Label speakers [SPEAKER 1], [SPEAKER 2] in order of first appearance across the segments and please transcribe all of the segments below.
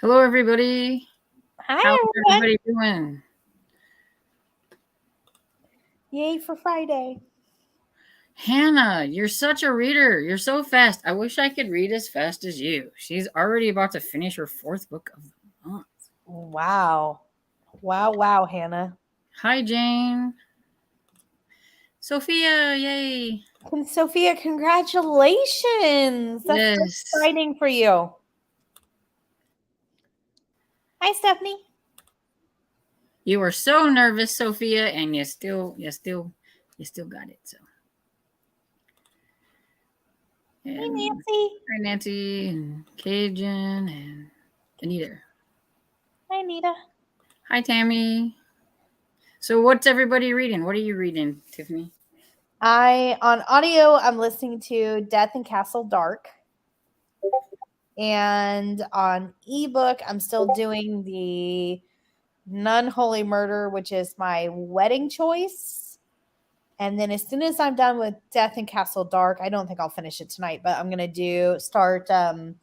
[SPEAKER 1] Hello, everybody.
[SPEAKER 2] Hi,
[SPEAKER 1] How's
[SPEAKER 2] everyone.
[SPEAKER 1] everybody doing?
[SPEAKER 2] Yay for Friday.
[SPEAKER 1] Hannah, you're such a reader. You're so fast. I wish I could read as fast as you. She's already about to finish her fourth book of the month.
[SPEAKER 2] Wow. Wow, Hannah.
[SPEAKER 1] Hi, Jane. Sophia, yay.
[SPEAKER 2] Sophia, congratulations. That's so
[SPEAKER 1] Yes.
[SPEAKER 2] exciting for you. Hi, Stephanie.
[SPEAKER 1] You were so nervous, Sophia, and you still got it. So.
[SPEAKER 2] Hey,
[SPEAKER 1] And
[SPEAKER 2] Nancy.
[SPEAKER 1] hi, Nancy, and Cajun, and Anita.
[SPEAKER 2] Hi, Nita.
[SPEAKER 1] Hi, Tammy. So, what's everybody reading? What are you reading, Tiffany?
[SPEAKER 2] On audio, I'm listening to Death in Castle Dark. And on ebook, I'm still doing the Nun Holy Murder, which is my wedding choice. And then as soon as I'm done with Death in Castle Dark, I don't think I'll finish it tonight, but I'm gonna start the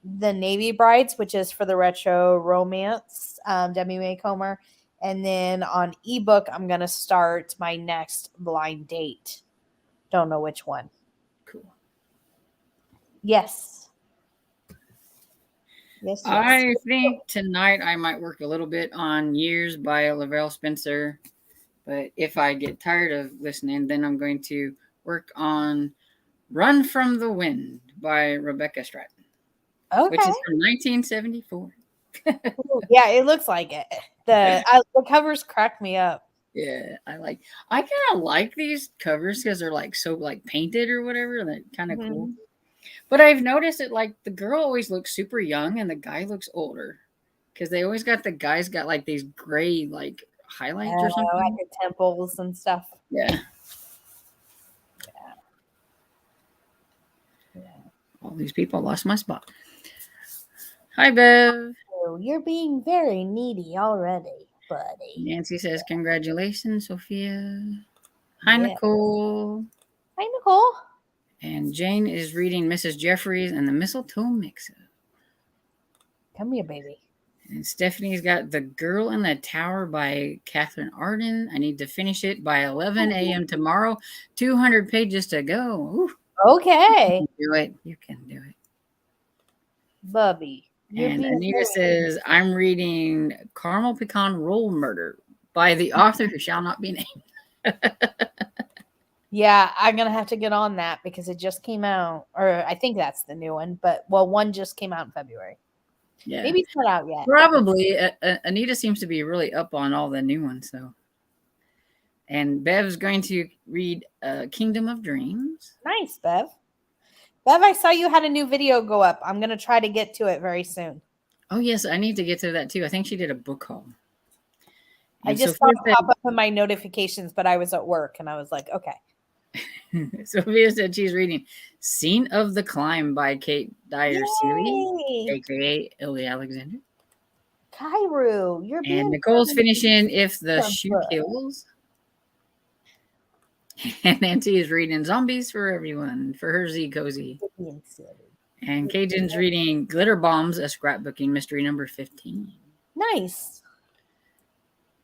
[SPEAKER 2] Navy Brides, which is for the retro romance, Demi May Comer. And then on ebook, I'm gonna start my next Blind Date. Don't know which one.
[SPEAKER 1] Cool.
[SPEAKER 2] Yes. Yes.
[SPEAKER 1] I think tonight I might work a little bit on Years by Lavelle Spencer. But if I get tired of listening, then I'm going to work on Run from the Wind by Rebecca Stratton, which
[SPEAKER 2] Okay.
[SPEAKER 1] is from 1974.
[SPEAKER 2] Yeah, it looks like it. The covers crack me up.
[SPEAKER 1] Yeah, I kind of like these covers because they're like so like painted or whatever, and they're kind of cool.
[SPEAKER 2] Mhm.
[SPEAKER 1] But I've noticed that like the girl always looks super young and the guy looks older because they always got the guys got like these gray like highlights or
[SPEAKER 2] Like
[SPEAKER 1] something.
[SPEAKER 2] the temples and stuff.
[SPEAKER 1] Yeah.
[SPEAKER 2] Yeah.
[SPEAKER 1] All these people lost my spot. Hi, Bev.
[SPEAKER 2] Oh, you're being very needy already, buddy.
[SPEAKER 1] Nancy says, congratulations, Sophia. Hi,
[SPEAKER 2] Yeah.
[SPEAKER 1] Nicole.
[SPEAKER 2] Hi, Nicole.
[SPEAKER 1] And Jane is reading Mrs. Jeffries and the Mistletoe Mix-Up.
[SPEAKER 2] Come here, baby.
[SPEAKER 1] And Stephanie's got The Girl in the Tower by Catherine Arden. I need to finish it by 11 a.m. tomorrow. 200 pages to go. Ooh,
[SPEAKER 2] Okay,
[SPEAKER 1] you can do it. You can do it.
[SPEAKER 2] Bubby. You're
[SPEAKER 1] And
[SPEAKER 2] being
[SPEAKER 1] Anita
[SPEAKER 2] very
[SPEAKER 1] says, I'm reading Caramel Pecan Roll Murder by the author who shall not be named.
[SPEAKER 2] Yeah, I'm gonna have to get on that because it just came out, or I think that's the new one. But one just came out in February.
[SPEAKER 1] Yeah.
[SPEAKER 2] Maybe it's not out yet.
[SPEAKER 1] Probably. Anita seems to be really up on all the new ones, so. And Bev's going to read Kingdom of Dreams.
[SPEAKER 2] Nice, Bev. Bev, I saw you had a new video go up. I'm gonna try to get to it very soon.
[SPEAKER 1] Oh, yes, I need to get to that too. I think she did a book haul.
[SPEAKER 2] I
[SPEAKER 1] And
[SPEAKER 2] just saw
[SPEAKER 1] Sophia
[SPEAKER 2] it pop up in my notifications, but I was at work and I was like, okay.
[SPEAKER 1] said, Sophia said she's reading Scene of the Climb by Kate Dyer Seeley,
[SPEAKER 2] Yay!
[SPEAKER 1] aka Illy Alexander.
[SPEAKER 2] Kairu, you're
[SPEAKER 1] And
[SPEAKER 2] being
[SPEAKER 1] Nicole's finishing If the Shoe
[SPEAKER 2] good.
[SPEAKER 1] Kills. And Nancy is reading Zombies for Everyone for her Z Cozy.
[SPEAKER 2] Being silly.
[SPEAKER 1] And Cajun's reading Glitter Bombs, a scrapbooking mystery number 15.
[SPEAKER 2] Nice.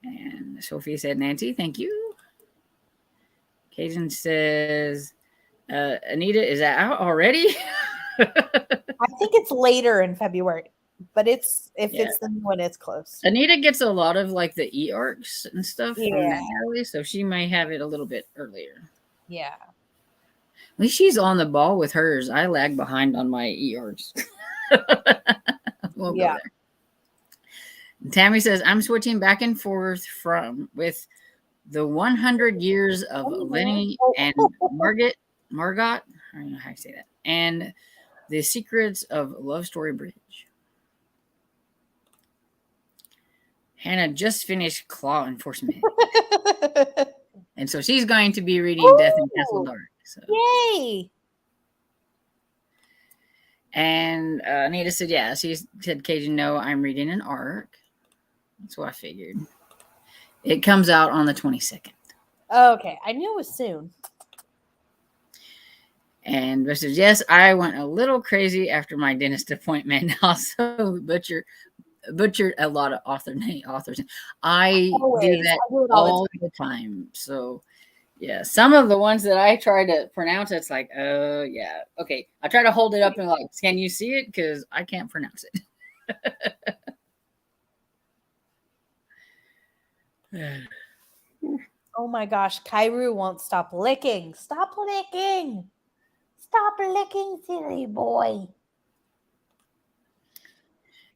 [SPEAKER 1] And Sophia said, Nancy, thank you. Cajun says, Anita, is that out already?
[SPEAKER 2] I think it's later in February, but it's
[SPEAKER 1] Yeah.
[SPEAKER 2] it's the new one, it's close.
[SPEAKER 1] Anita gets a lot of like the e-arcs and stuff from
[SPEAKER 2] Yeah.
[SPEAKER 1] NetGalley, so she may have it a little bit earlier.
[SPEAKER 2] Yeah.
[SPEAKER 1] At least she's on the ball with hers. I lag behind on my e-arcs. We'll go there. Tammy says, I'm switching back and forth with the 100 Years of Lenny and Margot. I don't know how to say that. And The Secrets of Love Story Bridge. Hannah just finished Claw Enforcement. And so she's going to be reading Death in Castle Dark. So.
[SPEAKER 2] Yay!
[SPEAKER 1] And Anita said, yeah. She said, Cajun, no, I'm reading an arc. That's what I figured. It comes out on the 22nd.
[SPEAKER 2] Okay, I knew it was soon.
[SPEAKER 1] And Beth says, yes, I went a little crazy after my dentist appointment. Also butchered a lot of authors. I do that all the time. So yeah, some of the ones that I try to pronounce, it's like, oh yeah, okay. I try to hold it up and like, can you see it? Because I can't pronounce it.
[SPEAKER 2] Oh my gosh, Kairu won't stop licking. Stop licking. Stop licking, silly boy.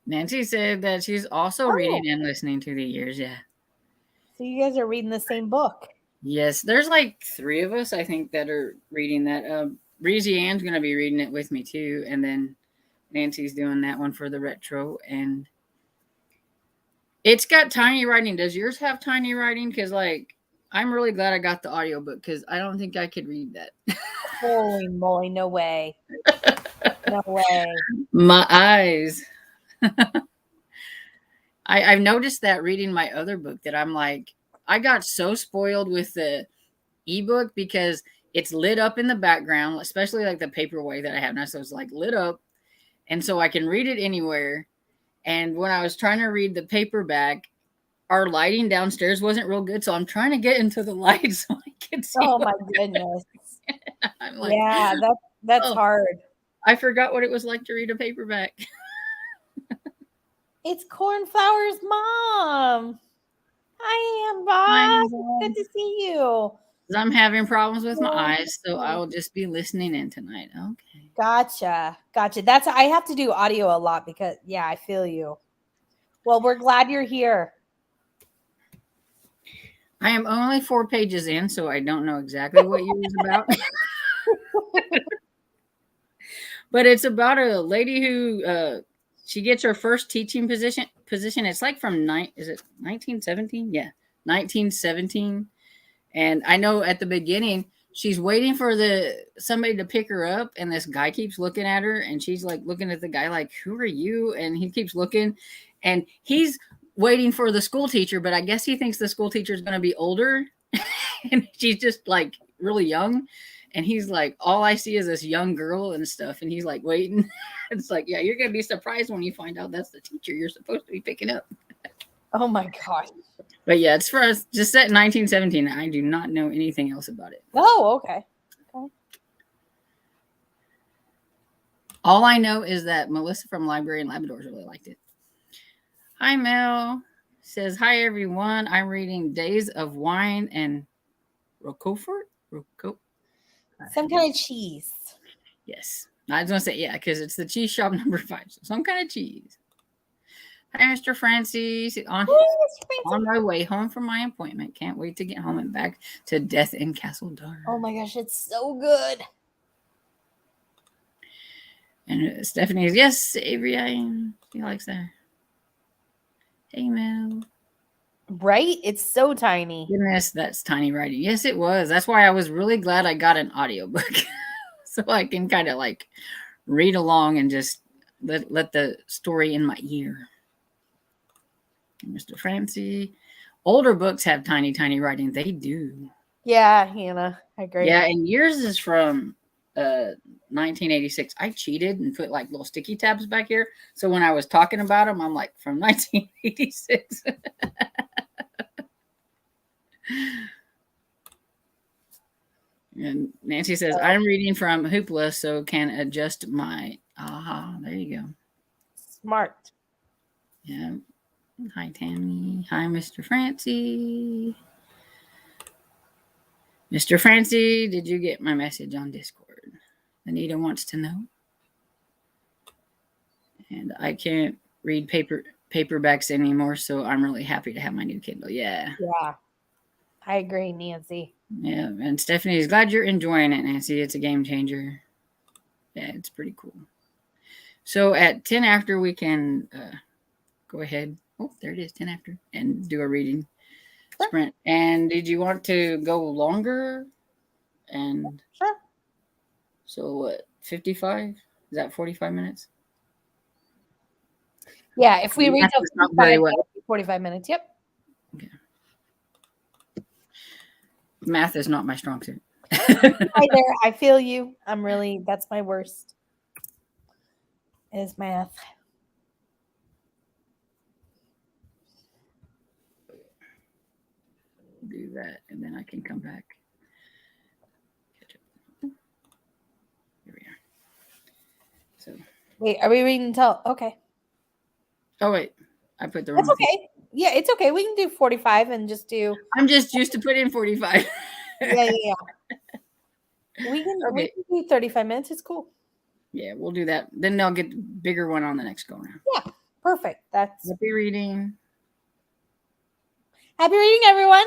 [SPEAKER 1] Nancy said that she's also reading and listening to the years. Yeah.
[SPEAKER 2] So you guys are reading the same book.
[SPEAKER 1] Yes, there's like 3 of us, I think, that are reading that. Breezy Ann's going to be reading it with me too, and then Nancy's doing that one for the retro, and it's got tiny writing. Does yours have tiny writing? Because like, I'm really glad I got the audiobook because I don't think I could read that.
[SPEAKER 2] Holy moly, no way. No way.
[SPEAKER 1] My eyes. I've noticed that reading my other book that I'm like, I got so spoiled with the ebook because it's lit up in the background, especially like the paperweight that I have now. So it's like lit up. And so I can read it anywhere. And when I was trying to read the paperback, our lighting downstairs wasn't real good. So I'm trying to get into the light so I can see.
[SPEAKER 2] Oh my goodness.
[SPEAKER 1] I'm like,
[SPEAKER 2] yeah, that's hard.
[SPEAKER 1] I forgot what it was like to read a paperback.
[SPEAKER 2] It's Cornflower's mom. Hi, Amber. Good to see you.
[SPEAKER 1] I'm having problems with my eyes, so I will just be listening in tonight. Okay.
[SPEAKER 2] Gotcha. That's I have to do audio a lot because yeah, I feel you. Well, we're glad you're here.
[SPEAKER 1] I am only 4 pages in, so I don't know exactly what yours about. But it's about a lady who she gets her first teaching position. It's like from 1917? Yeah, 1917. And I know at the beginning she's waiting for somebody to pick her up, and this guy keeps looking at her, and she's like looking at the guy like, who are you? And he keeps looking, and he's waiting for the school teacher, but I guess he thinks the school teacher is going to be older, and she's just like really young. And he's like, all I see is this young girl and stuff. And he's like, waiting. It's like, yeah, you're going to be surprised when you find out that's the teacher you're supposed to be picking up.
[SPEAKER 2] Oh my gosh.
[SPEAKER 1] But yeah, it's for us just set in 1917. I do not know anything else about it.
[SPEAKER 2] Oh, okay.
[SPEAKER 1] All I know is that Melissa from Library and Labradors really liked it. Hi, Mel. Says, hi, everyone. I'm reading Days of Wine and Roquefort.
[SPEAKER 2] Some kind of cheese.
[SPEAKER 1] Yes. I was going to say, yeah, because it's the cheese shop number 5. So some kind of cheese. Hi, Mr. Francis. On my way home from my appointment. Can't wait to get home and back to Death in Castle Dark.
[SPEAKER 2] Oh my gosh, it's so good.
[SPEAKER 1] And Stephanie's, yes, Avery, she likes that. Hey, Mel.
[SPEAKER 2] Right? It's so tiny.
[SPEAKER 1] Goodness, that's tiny writing. Yes, it was. That's why I was really glad I got an audiobook. So I can kind of like read along and just let the story in my ear. Mr. Francie. Older books have tiny writing. They do.
[SPEAKER 2] Yeah, Hannah. I agree.
[SPEAKER 1] Yeah, and yours is from 1986. I cheated and put like little sticky tabs back here. So when I was talking about them, I'm like, from 1986. And Nancy says, I'm reading from Hoopla, so can adjust my... Aha, there you go.
[SPEAKER 2] Smart.
[SPEAKER 1] Yeah. Hi, Tammy. Hi, Mr. Francie. Mr. Francie, did you get my message on Discord? Anita wants to know. And I can't read paperbacks anymore, so I'm really happy to have my new Kindle. Yeah.
[SPEAKER 2] Yeah. I agree, Nancy.
[SPEAKER 1] Yeah, and Stephanie's glad you're enjoying it, Nancy. It's a game changer. Yeah, it's pretty cool. So at 10 after, we can go ahead. Oh, there it is, 10 after, and do a reading sprint. And did you want to go longer? And
[SPEAKER 2] sure.
[SPEAKER 1] So what, 55? Is that 45 minutes?
[SPEAKER 2] Yeah, if we read till 45 minutes. Yep.
[SPEAKER 1] Okay. Math is not my strong suit.
[SPEAKER 2] Hi there. I feel you. That's my worst. Is math.
[SPEAKER 1] Do that, and then I can come back. Here we are. So,
[SPEAKER 2] Wait, are we reading until? Okay.
[SPEAKER 1] oh wait, I put the
[SPEAKER 2] That's
[SPEAKER 1] wrong.
[SPEAKER 2] okay. Yeah, it's okay. We can do 45 and just do.
[SPEAKER 1] I'm just used to put in 45.
[SPEAKER 2] Yeah. We
[SPEAKER 1] Okay.
[SPEAKER 2] can do 35 minutes. It's cool.
[SPEAKER 1] Yeah, we'll do that. Then they'll get the bigger one on the next go round.
[SPEAKER 2] Yeah, perfect. That's
[SPEAKER 1] Happy reading.
[SPEAKER 2] happy reading, everyone.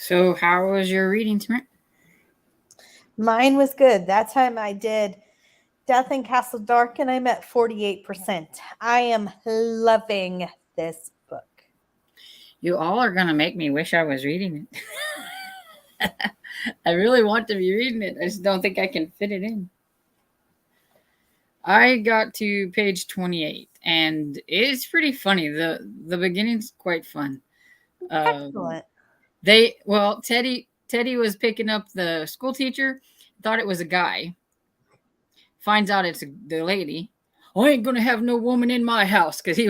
[SPEAKER 1] So how was your reading, Tamara?
[SPEAKER 2] Mine was good. That time I did Death in Castle Dark and I'm at 48%. I am loving this book.
[SPEAKER 1] You all are going to make me wish I was reading it. I really want to be reading it. I just don't think I can fit it in. I got to page 28 and it's pretty funny. The beginning's quite fun.
[SPEAKER 2] Excellent.
[SPEAKER 1] Teddy was picking up the school teacher, thought it was a guy. Finds out it's the lady. I ain't gonna have no woman in my house because she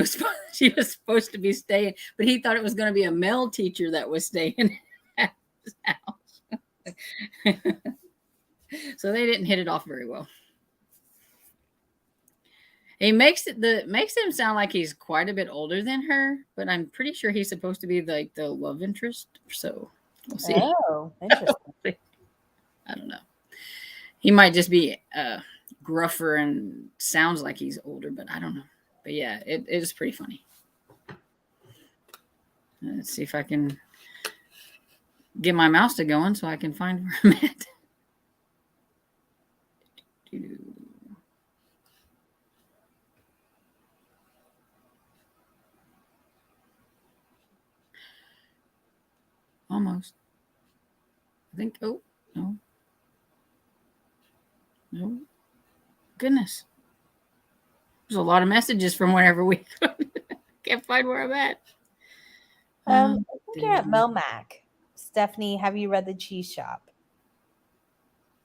[SPEAKER 1] was supposed to be staying, but he thought it was gonna be a male teacher that was staying at his house. So they didn't hit it off very well. He makes him sound like he's quite a bit older than her, but I'm pretty sure he's supposed to be like the love interest. So we'll see.
[SPEAKER 2] Oh, interesting.
[SPEAKER 1] I don't know. He might just be gruffer and sounds like he's older, but I don't know. But yeah, it is pretty funny. Let's see if I can get my mouse to going so I can find where I'm at. Almost. I think. Oh, no. No. Goodness. There's a lot of messages from whenever we can't find where I'm at.
[SPEAKER 2] I think you're at Melmac. Stephanie, have you read The Cheese Shop?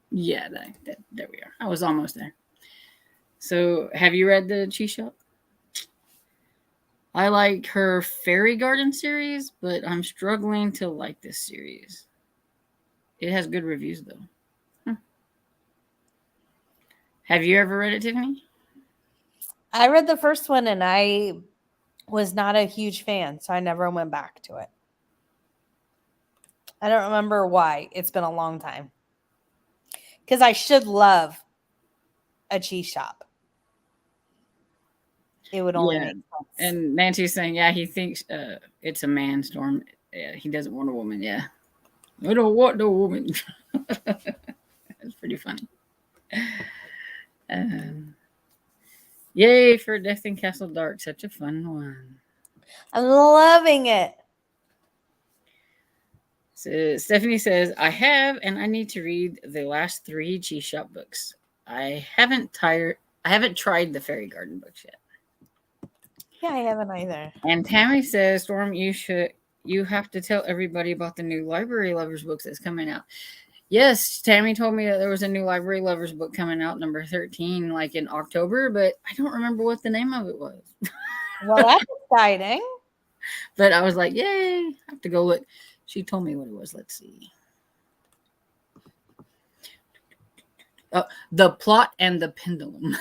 [SPEAKER 1] Yeah, there we are. I was almost there. So, have you read The Cheese Shop? I like her Fairy Garden series, but I'm struggling to like this series. It has good reviews, though. Have you ever read it, Tiffany?
[SPEAKER 2] I read the first one and I was not a huge fan, so I never went back to it. I don't remember why. It's been a long time. Because I should love A Cheese Shop. It would only make sense.
[SPEAKER 1] And Nancy's saying, yeah, he thinks it's a man, Storm. Yeah, he doesn't want a woman. Yeah. I don't want no woman. That's pretty funny. Yay for Death in Castle Dark. Such a fun one.
[SPEAKER 2] I'm loving it.
[SPEAKER 1] So Stephanie says, I have, and I need to read the last 3 Cheese Shop books. I haven't tried the Fairy Garden books yet.
[SPEAKER 2] Yeah, I haven't either.
[SPEAKER 1] And Tammy says, Storm, you have to tell everybody about the new Library Lovers books that's coming out. Yes, Tammy told me that there was a new Library Lovers book coming out, number 13, like in October, but I don't remember what the name of it was.
[SPEAKER 2] Well, that's exciting.
[SPEAKER 1] But I was like, yay, I have to go look. She told me what it was. Let's see. Oh, The Plot and the Pendulum.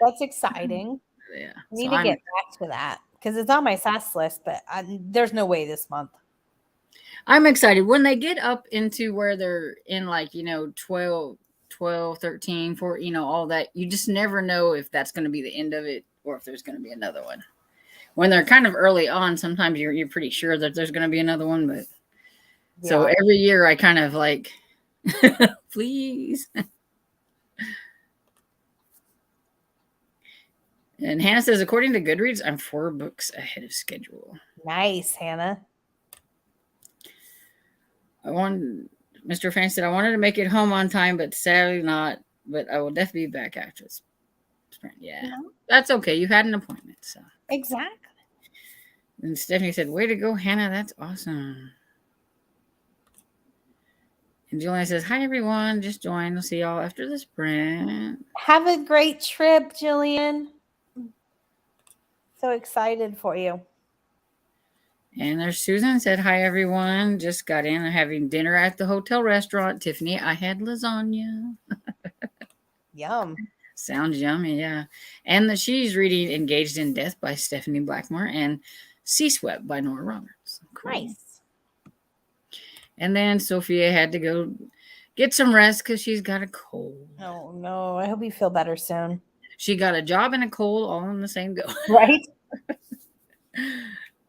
[SPEAKER 2] That's exciting.
[SPEAKER 1] Yeah.
[SPEAKER 2] I need to get back to that because it's on my SAS list, but there's no way this month.
[SPEAKER 1] I'm excited when they get up into where they're in 12, 13, 14, all that. You just never know if that's going to be the end of it or if there's going to be another one. When they're kind of early on, sometimes you're pretty sure that there's going to be another one, but yeah. So every year I kind of like, please. And Hannah says, according to Goodreads, I'm 4 books ahead of schedule.
[SPEAKER 2] Nice, Hannah.
[SPEAKER 1] Mr. Frank said, I wanted to make it home on time, but sadly not. But I will definitely be back after this spring. Yeah, That's okay. You had an appointment, so.
[SPEAKER 2] Exactly.
[SPEAKER 1] And Stephanie said, way to go, Hannah. That's awesome. And Julian says, hi, everyone. Just joined. We'll see y'all after the sprint.
[SPEAKER 2] Have a great trip, Jillian. So excited for you.
[SPEAKER 1] And there's Susan said, hi, everyone. Just got in. I'm having dinner at the hotel restaurant. Tiffany, I had lasagna.
[SPEAKER 2] Yum.
[SPEAKER 1] Sounds yummy, yeah. And she's reading Engaged in Death by Stephanie Blackmore and Sea Swept by Nora Roberts.
[SPEAKER 2] Cool. Nice.
[SPEAKER 1] And then Sophia had to go get some rest because she's got a cold.
[SPEAKER 2] Oh, no. I hope you feel better soon.
[SPEAKER 1] She got a job and a cold all in the same go.
[SPEAKER 2] Right?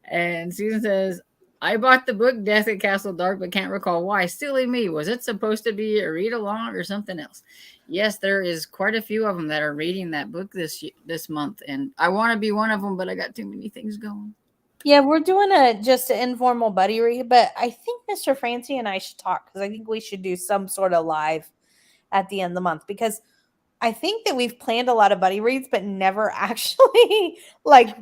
[SPEAKER 1] And Susan says, I bought the book Death at Castle Dark, but can't recall why. Silly me. Was it supposed to be a read along or something else? Yes, there is quite a few of them that are reading that book this month, and I want to be one of them, but I got too many things going.
[SPEAKER 2] Yeah, we're doing just an informal buddy read, but I think Mr. Francie and I should talk because I think we should do some sort of live at the end of the month, because I think that we've planned a lot of buddy reads, but never actually like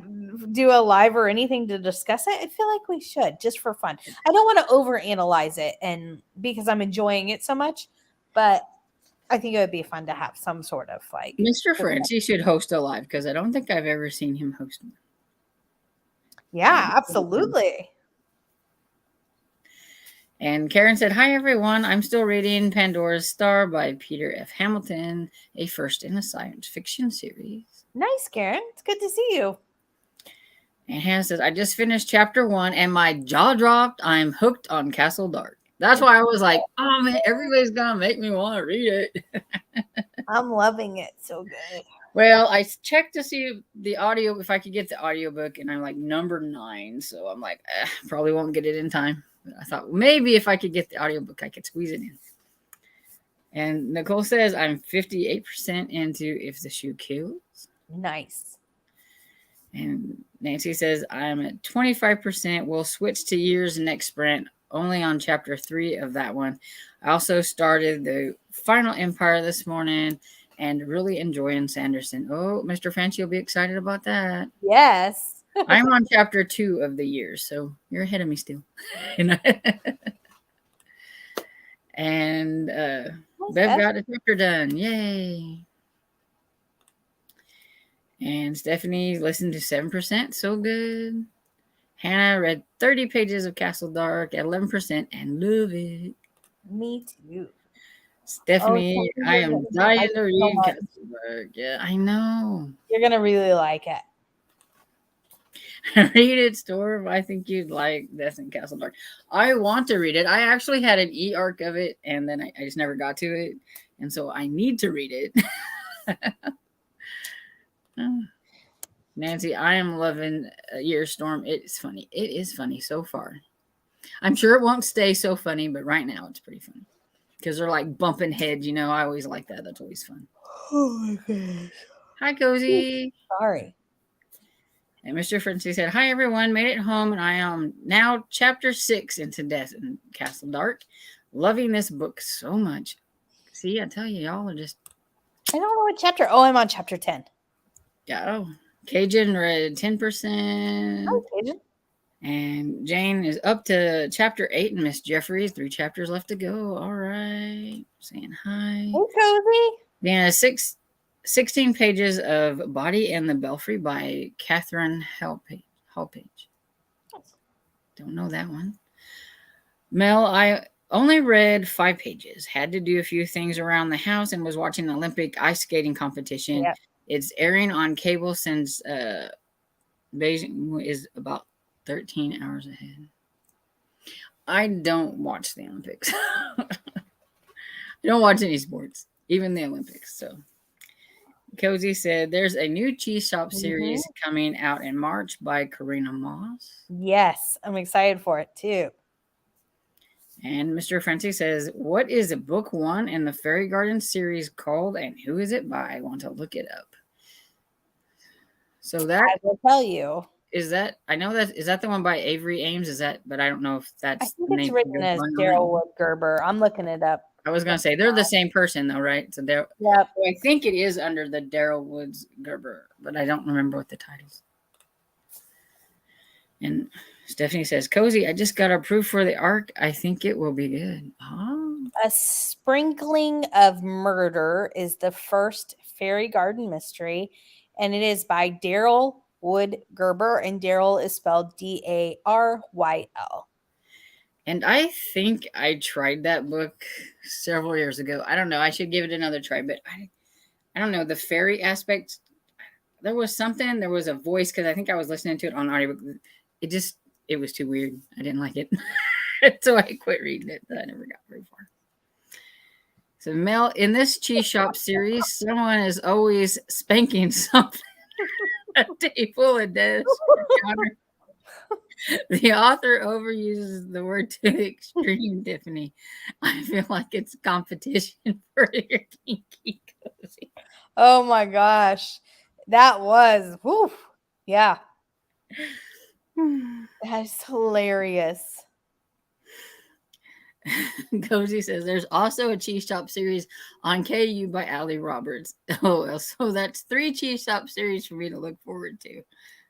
[SPEAKER 2] do a live or anything to discuss it. I feel like we should, just for fun. I don't want to overanalyze it, and because I'm enjoying it so much, but I think it would be fun to have some sort of like
[SPEAKER 1] Mr. Francie should host a live because I don't think I've ever seen him host one.
[SPEAKER 2] Yeah, absolutely.
[SPEAKER 1] And Karen said, hi, everyone. I'm still reading Pandora's Star by Peter F. Hamilton, a first in a science fiction series.
[SPEAKER 2] Nice, Karen. It's good to see you.
[SPEAKER 1] And Hannah says, I just finished chapter 1 and my jaw dropped. I'm hooked on Castle Dark. That's why I was like, oh, man, everybody's going to make me want to read it.
[SPEAKER 2] I'm loving it. So good.
[SPEAKER 1] Well, I checked to see the audio, if I could get the audiobook, and I'm like number 9. So I'm like, probably won't get it in time. I thought maybe if I could get the audiobook, I could squeeze it in. And Nicole says, I'm 58% into If the Shoe Kills.
[SPEAKER 2] Nice.
[SPEAKER 1] And Nancy says, I'm at 25%. We'll switch to years next sprint, only on chapter 3 of that one. I also started the Final Empire this morning and really enjoying Sanderson. Oh, Mr. Francie will be excited about that.
[SPEAKER 2] Yes.
[SPEAKER 1] I'm on chapter 2 of the years, so you're ahead of me still. And Bev got a chapter done. Yay. And Stephanie listened to 7%. So good. Hannah read 30 pages of Castle Dark at 11% and love it.
[SPEAKER 2] Me too.
[SPEAKER 1] Stephanie, I am dying to read Castle Dark. Yeah, I know.
[SPEAKER 2] You're going to really like it.
[SPEAKER 1] Read it, Storm. I think you'd like Death in Castle Dark. I want to read it. I actually had an e-arc of it, and then I just never got to it. And so I need to read it. Nancy, I am loving Year Storm. It's funny. It is funny so far. I'm sure it won't stay so funny, but right now it's pretty funny. Because they're like bumping heads, I always like that. That's always fun.
[SPEAKER 2] Oh my gosh.
[SPEAKER 1] Hi, Cozy.
[SPEAKER 2] Sorry.
[SPEAKER 1] And Mr. Francie said, hi, everyone. Made it home, and I am now chapter 6 into Death in Castle Dark. Loving this book so much. See, I tell you, y'all are just...
[SPEAKER 2] I don't know what chapter. Oh, I'm on chapter 10.
[SPEAKER 1] Yeah. Oh, Cajun read 10%.
[SPEAKER 2] Oh, Cajun.
[SPEAKER 1] And Jane is up to chapter 8, and Miss Jeffries, 3 chapters left to go. All right. Saying hi.
[SPEAKER 2] Hey, Cozy.
[SPEAKER 1] Yeah, 16 pages of Body and the Belfry by Catherine Hallpage. Don't know that one. Mel, I only read 5 pages. Had to do a few things around the house and was watching the Olympic ice skating competition. Yep. It's airing on cable since Beijing is about 13 hours ahead. I don't watch the Olympics. I don't watch any sports, even the Olympics. So Cozy said there's a new Cheese Shop series coming out in March by Karina Moss.
[SPEAKER 2] Yes, I'm excited for it too.
[SPEAKER 1] And Mr. Francie says, what is book 1 in the Fairy Garden series called and who is it by? I want to look it up. So that
[SPEAKER 2] I will tell you.
[SPEAKER 1] Is that the one by Avery Ames? Is that, but I don't know if that's
[SPEAKER 2] I think it's written as Daryl Wood Gerber. I'm looking it up.
[SPEAKER 1] I was going to say they're the same person though, right? So yep. I think it is under the Daryl Woods Gerber, but I don't remember what the titles. And Stephanie says, Cozy, I just got approved for the arc. I think it will be good. Oh.
[SPEAKER 2] A Sprinkling of Murder is the first Fairy Garden mystery, and it is by Daryl Wood Gerber, and Daryl is spelled Daryl.
[SPEAKER 1] And I think I tried that book several years ago. I don't know. I should give it another try, but I don't know. The fairy aspect, there was a voice, because I think I was listening to it on audiobook. It was too weird. I didn't like it. So I quit reading it. I never got very far. So Mel, in this Cheese Shop series, someone is always spanking something. A table, a desk, a counter. The author overuses the word to the extreme, Tiffany. I feel like it's competition for your kinky cozy.
[SPEAKER 2] Oh my gosh. That was, whew. Yeah. That is hilarious.
[SPEAKER 1] Cozy says there's also a cheese shop series on KU by Allie Roberts. Oh, well, so that's 3 cheese shop series for me to look forward to.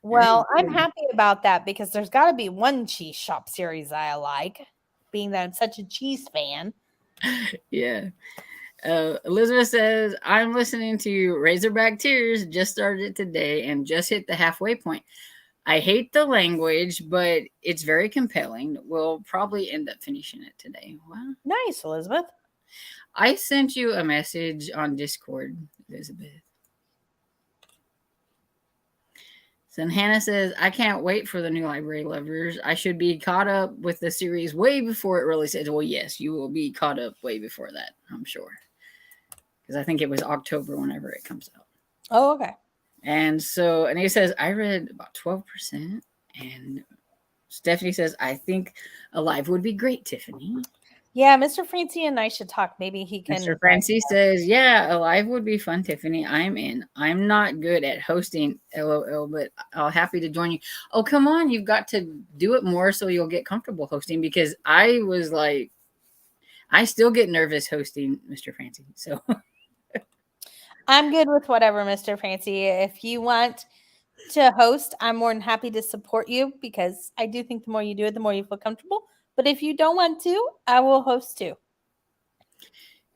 [SPEAKER 2] Well, I'm happy about that because there's got to be one cheese shop series I like, being that I'm such a cheese fan.
[SPEAKER 1] Yeah. Elizabeth says, I'm listening to Razorback Tears, just started today and just hit the halfway point. I hate the language, but it's very compelling. We'll probably end up finishing it today. Wow.
[SPEAKER 2] Nice, Elizabeth.
[SPEAKER 1] I sent you a message on Discord, Elizabeth. So Hannah says, I can't wait for the new Library Lovers. I should be caught up with the series way before it really says. Well, yes, you will be caught up way before that, I'm sure. Because I think it was October whenever it comes out.
[SPEAKER 2] Oh, okay.
[SPEAKER 1] And so, and he says, I read about 12%. And Stephanie says, I think Alive would be great, Tiffany.
[SPEAKER 2] Yeah, Mr. Francie and I should talk. Maybe he can.
[SPEAKER 1] Mr. Francie says, yeah, Alive would be fun, Tiffany. I'm in. I'm not good at hosting, LOL, but I'll happy to join you. Oh, come on. You've got to do it more so you'll get comfortable hosting, because I was like, I still get nervous hosting, Mr. Francie. So
[SPEAKER 2] I'm good with whatever, Mr. Francie. If you want to host, I'm more than happy to support you, because I do think the more you do it, the more you feel comfortable. But if you don't want to, I will host too.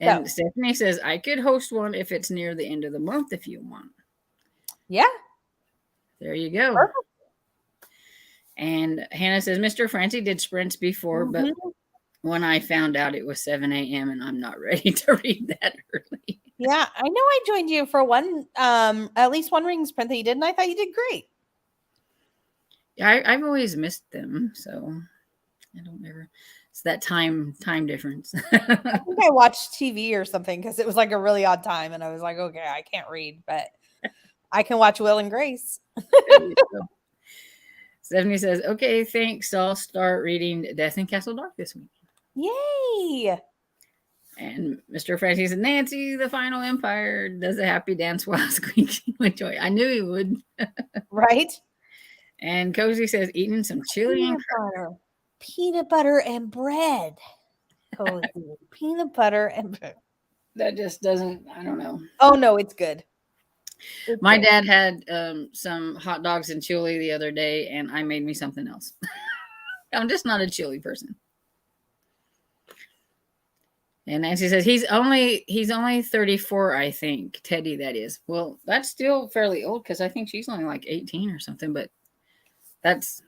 [SPEAKER 1] And so, Stephanie says, I could host one if it's near the end of the month if you want.
[SPEAKER 2] Yeah.
[SPEAKER 1] There you go.
[SPEAKER 2] Perfect.
[SPEAKER 1] And Hannah says, Mr. Francie did sprints before, but when I found out it was 7 a.m. and I'm not ready to read that early.
[SPEAKER 2] Yeah, I know I joined you for one, at least one reading sprint that you did, and I thought you did great.
[SPEAKER 1] Yeah, I've always missed them, so I don't ever. It's that time difference.
[SPEAKER 2] I think I watched TV or something because it was like a really odd time, and I was like, okay, I can't read, but I can watch Will and Grace.
[SPEAKER 1] Stephanie says, okay, thanks. I'll start reading Death in Castle Dark this week.
[SPEAKER 2] Yay!
[SPEAKER 1] And Mr. Francie said, Nancy, the Final Empire, does a happy dance while squeaking with joy. I knew he would.
[SPEAKER 2] Right?
[SPEAKER 1] And Cozy says, eating some chili and
[SPEAKER 2] butter. Peanut butter and bread. Cozy. Peanut butter and bread.
[SPEAKER 1] That just doesn't, I don't know.
[SPEAKER 2] Oh, no, it's good.
[SPEAKER 1] My dad had some hot dogs and chili the other day, and I made me something else. I'm just not a chili person. And Nancy says he's only 34, I think. Teddy, that is. Well, that's still fairly old, because I think she's only like 18 or something. But that's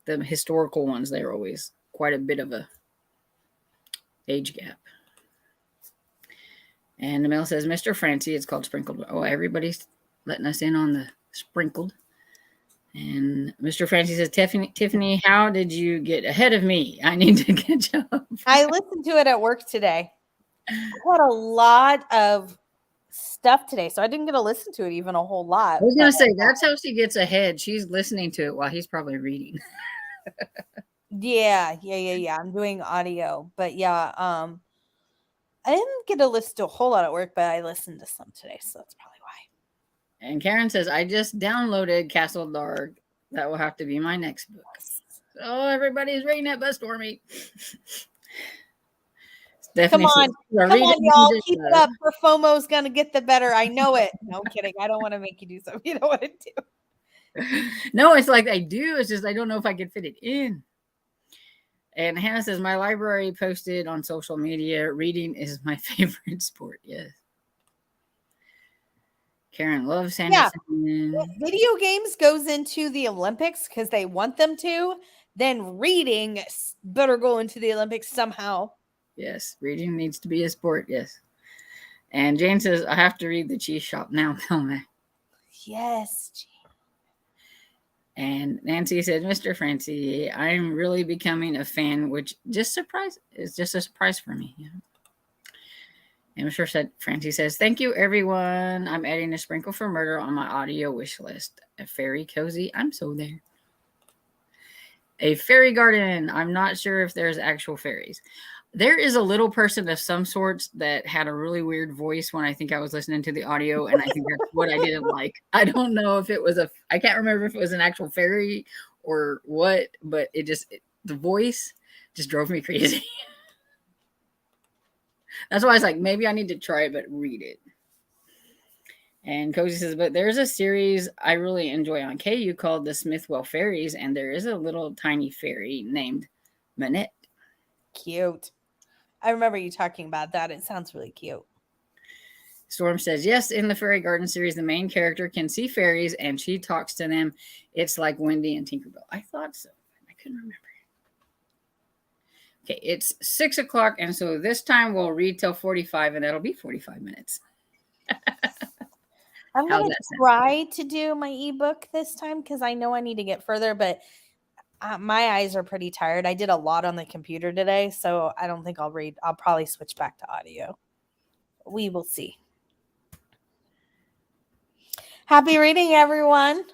[SPEAKER 1] the historical ones. They're always quite a bit of a age gap. And Mel says, Mr. Francie, it's called Sprinkled. Oh, everybody's letting us in on the Sprinkled. And Mr. Francie says, Tiffany, how did you get ahead of me? I need to catch up.
[SPEAKER 2] I listened to it at work today. I had a lot of stuff today, so I didn't get to listen to it even a whole lot.
[SPEAKER 1] I was going to say, that's how she gets ahead. She's listening to it while he's probably reading.
[SPEAKER 2] Yeah. I'm doing audio, but yeah, I didn't get to listen to a whole lot at work, but I listened to some today, so that's probably why.
[SPEAKER 1] And Karen says, I just downloaded Castle Dark. That will have to be my next book. Oh, everybody's reading that bus for me.
[SPEAKER 2] Come on, y'all. Keep it up, or FOMO's going to get the better. I know it. No, I'm kidding. I don't want to make you do something you don't want to do.
[SPEAKER 1] No, it's like I do. It's just I don't know if I can fit it in. And Hannah says, my library posted on social media, reading is my favorite sport. Yes. Karen loves Sanderson.
[SPEAKER 2] Yeah. If video games goes into the Olympics because they want them to, then reading better go into the Olympics somehow.
[SPEAKER 1] Yes, reading needs to be a sport. Yes. And Jane says, I have to read The Cheese Shop now. Tell me.
[SPEAKER 2] Yes, Jane.
[SPEAKER 1] And Nancy said, Mr. Francie, I'm really becoming a fan, which is just a surprise for me. Yeah. And Mr. Francie says, thank you, everyone. I'm adding a Sprinkle for Murder on my audio wish list. A Fairy Cozy. I'm so there. A fairy garden. I'm not sure if there's actual fairies. There is a little person of some sorts that had a really weird voice when I think I was listening to the audio, and I think that's what I didn't like. I don't know if it was I can't remember if it was an actual fairy or what, but the voice just drove me crazy. That's why I was like, maybe I need to try it, but read it. And Cozy says, but there's a series I really enjoy on KU called The Smithwell Fairies, and there is a little tiny fairy named Manette.
[SPEAKER 2] Cute. I remember you talking about that. It sounds really cute.
[SPEAKER 1] Storm says, yes, in the Fairy Garden series, the main character can see fairies and she talks to them. It's like Wendy and Tinkerbell. I thought so. I couldn't remember. Okay, it's 6 o'clock, and so this time we'll read till 45, and that'll be 45 minutes.
[SPEAKER 2] I'm going to try to do my ebook this time because I know I need to get further, but my eyes are pretty tired. I did a lot on the computer today, so I don't think I'll read. I'll probably switch back to audio. We will see. Happy reading, everyone.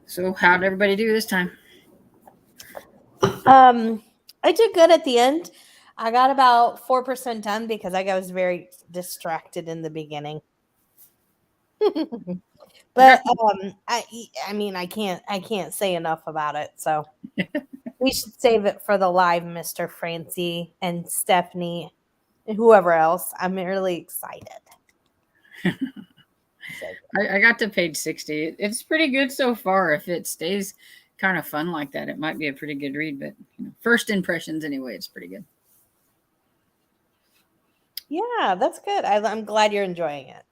[SPEAKER 1] So how'd everybody do this time?
[SPEAKER 2] I did good at the end. I got about 4% done because I was very distracted in the beginning. But I mean I can't say enough about it. So we should save it for the live, Mr. Francie and Stephanie and whoever else. I'm really excited.
[SPEAKER 1] I got to page 60. It's pretty good so far. If it stays kind of fun like that, it might be a pretty good read. But first impressions, anyway, it's pretty good.
[SPEAKER 2] Yeah, that's good. I'm glad you're enjoying it.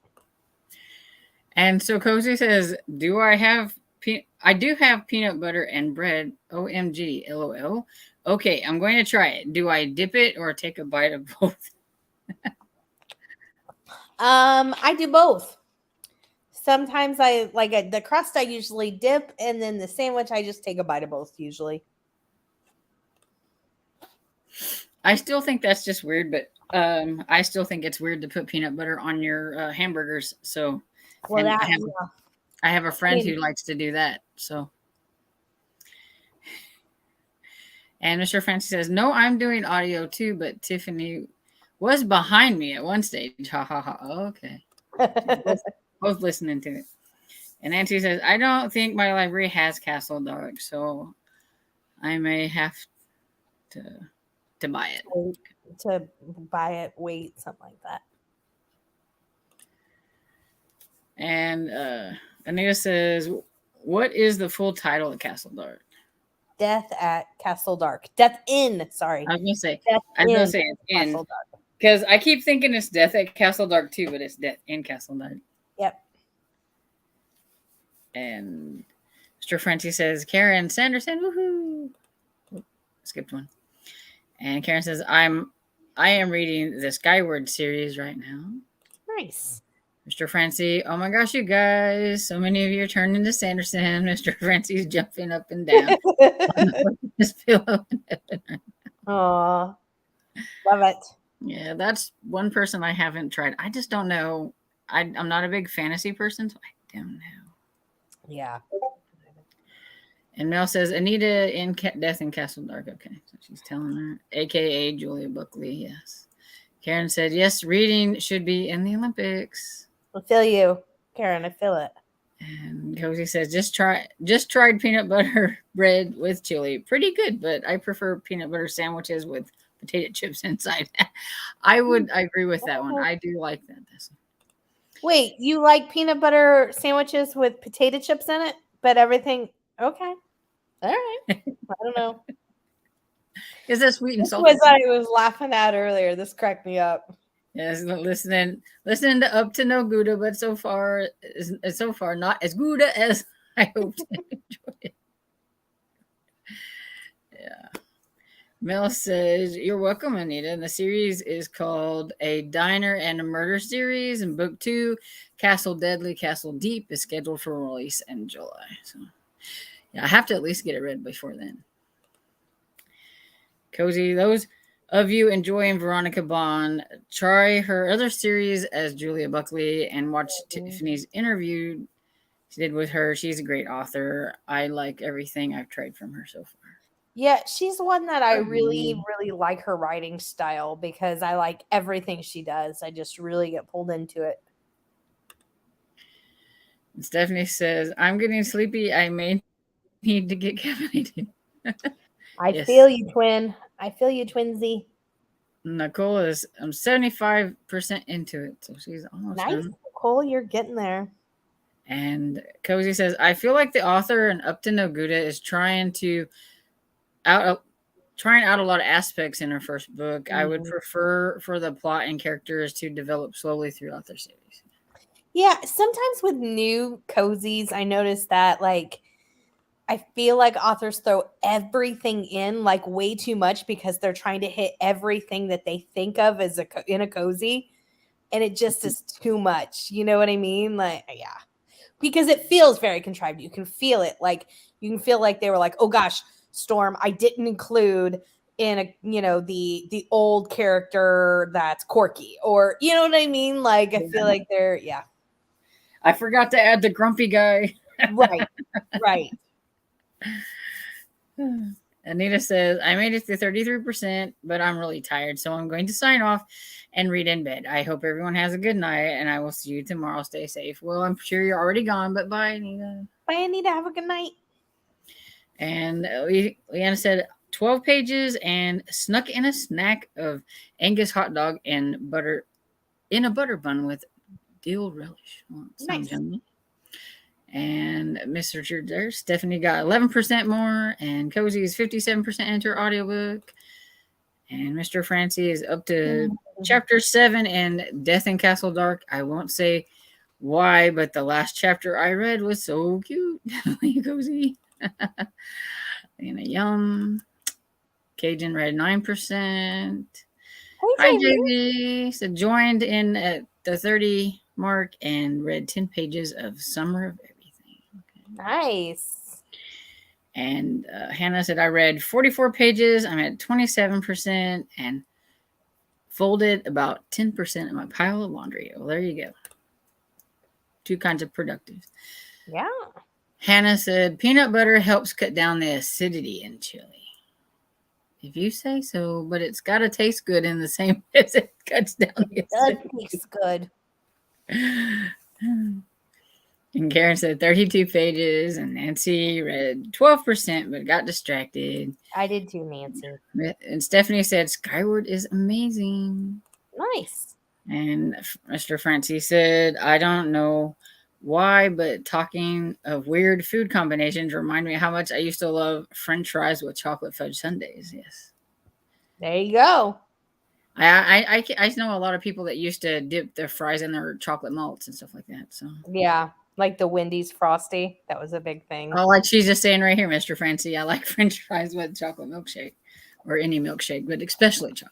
[SPEAKER 1] And so Cozy says, "Do I have? I do have peanut butter and bread. OMG, LOL. Okay, I'm going to try it. Do I dip it or take a bite of both?"
[SPEAKER 2] I do both. Sometimes I like the crust I usually dip, and then the sandwich I just take a bite of both usually.
[SPEAKER 1] I still think that's just weird, but I still think it's weird to put peanut butter on your hamburgers. So,
[SPEAKER 2] well,
[SPEAKER 1] I have a friend who likes to do that. So, and Mr. Francis says, "No, I'm doing audio too, but Tiffany was behind me at one stage." Ha ha ha. Okay. both listening to it. And Nancy says, "I don't think my library has Castle Dark, so I may have to buy it."
[SPEAKER 2] To buy it, wait, something like that.
[SPEAKER 1] And Anita says, "What is the full title of Castle Dark?"
[SPEAKER 2] Death at Castle Dark. Death in. Sorry.
[SPEAKER 1] I was gonna say.
[SPEAKER 2] Death
[SPEAKER 1] I was gonna say it's in.
[SPEAKER 2] Castle Dark.
[SPEAKER 1] Because I keep thinking it's Death at Castle Dark too, but it's Death in Castle Dark.
[SPEAKER 2] Yep.
[SPEAKER 1] And Mr. Francie says, "Karen Sanderson, woohoo!" Oh, skipped one. And Karen says, I am reading the Skyward series right now."
[SPEAKER 2] Nice.
[SPEAKER 1] Mr. Francie, "Oh my gosh, you guys! So many of you are turning into Sanderson." Mr. Francie's jumping up and down on his pillow.
[SPEAKER 2] Aw, love it.
[SPEAKER 1] Yeah, that's one person I haven't tried. I just don't know. I'm not a big fantasy person, so I don't know.
[SPEAKER 2] Yeah.
[SPEAKER 1] And Mel says, "Anita in Death in Castle Dark." Okay, so she's telling her, AKA Julia Buckley. Yes. Karen said, "Yes, reading should be in the Olympics."
[SPEAKER 2] I feel you, Karen. I feel it.
[SPEAKER 1] And Cozy says, just tried peanut butter bread with chili. Pretty good, but I prefer peanut butter sandwiches with potato chips inside." I agree with that one. I do like that.
[SPEAKER 2] Wait, you like peanut butter sandwiches with potato chips in it, but everything okay. All right. I don't know.
[SPEAKER 1] Is that sweet and salty?
[SPEAKER 2] This was I was laughing at earlier. This cracked me up.
[SPEAKER 1] Yes, listening to Up to No Gouda, but so far not as Gouda as I hoped to enjoy it. Yeah. Mel says, "You're welcome, Anita." And the series is called A Diner and a Murder Series, and book 2, Castle Deadly, Castle Deep, is scheduled for release in July. So yeah, I have to at least get it read before then. Cozy, those of you enjoying Veronica Bond, try her other series as Julia Buckley and watch Tiffany's interview she did with her. She's a great author. I like everything I've tried from her so far.
[SPEAKER 2] Yeah, she's one that I really, really like her writing style because I like everything she does. I just really get pulled into it.
[SPEAKER 1] And Stephanie says, "I'm getting sleepy. I may need to get caffeinated."
[SPEAKER 2] I feel you, twin. I feel you, twinsy.
[SPEAKER 1] Nicole is 75% into it, so she's almost
[SPEAKER 2] nice.
[SPEAKER 1] done.
[SPEAKER 2] Nicole, you're getting there.
[SPEAKER 1] And Cozy says, "I feel like the author in Up to No Gouda is trying out a lot of aspects in her first book. I would prefer for the plot and characters to develop slowly throughout their series."
[SPEAKER 2] Yeah, sometimes with new cozies, I notice that I feel like authors throw everything in like way too much because they're trying to hit everything that they think of as in a cozy, and it just is too much. You know what I mean? Like, yeah, because it feels very contrived. You can feel it. Like you can feel like they were like, "Oh gosh, Storm, I didn't include in the old character that's quirky," or you know what I mean? Like I feel like they're
[SPEAKER 1] I forgot to add the grumpy guy.
[SPEAKER 2] Right.
[SPEAKER 1] Anita says, I made it to 33%, but I'm really tired, so I'm going to sign off and read in bed. I hope everyone has a good night, and I will see you tomorrow. Stay safe. Well, I'm sure you're already gone, but bye, Anita.
[SPEAKER 2] Bye, Anita. Have a good night.
[SPEAKER 1] And Leanna said, 12 pages and snuck in a snack of Angus hot dog and butter in a butter bun with dill relish. Well, sounds yummy. And Miss Richard there, Stephanie got 11% more, and Cozy is 57% into her audiobook. And Mr. Francie is up to chapter 7 and Death in Castle Dark. I won't say why, but the last chapter I read was so cute. Cozy. And a yum. Cajun read 9%. Hi, JV. So joined in at the 30 mark and read 10 pages of Summer of Everything. Okay.
[SPEAKER 2] Nice.
[SPEAKER 1] And Hannah said, I read 44 pages. I'm at 27% and folded about 10% of my pile of laundry. Well, there you go. 2 kinds of productive.
[SPEAKER 2] Yeah.
[SPEAKER 1] Hannah said, peanut butter helps cut down the acidity in chili. If you say so, but it's got to taste good in the same way as it cuts down the acidity.
[SPEAKER 2] That tastes good.
[SPEAKER 1] And Karen said 32 pages, and Nancy read 12%, but got distracted.
[SPEAKER 2] I did too, Nancy.
[SPEAKER 1] And Stephanie said Skyward is amazing.
[SPEAKER 2] Nice.
[SPEAKER 1] And Mr. Francie said, I don't know why, but talking of weird food combinations remind me how much I used to love French fries with chocolate fudge sundaes. Yes.
[SPEAKER 2] There you go.
[SPEAKER 1] I know a lot of people that used to dip their fries in their chocolate malts and stuff like that. So
[SPEAKER 2] yeah, like the Wendy's Frosty. That was a big thing.
[SPEAKER 1] Oh, like she's just saying right here, Mr. Francie, I like French fries with chocolate milkshake or any milkshake, but especially chocolate.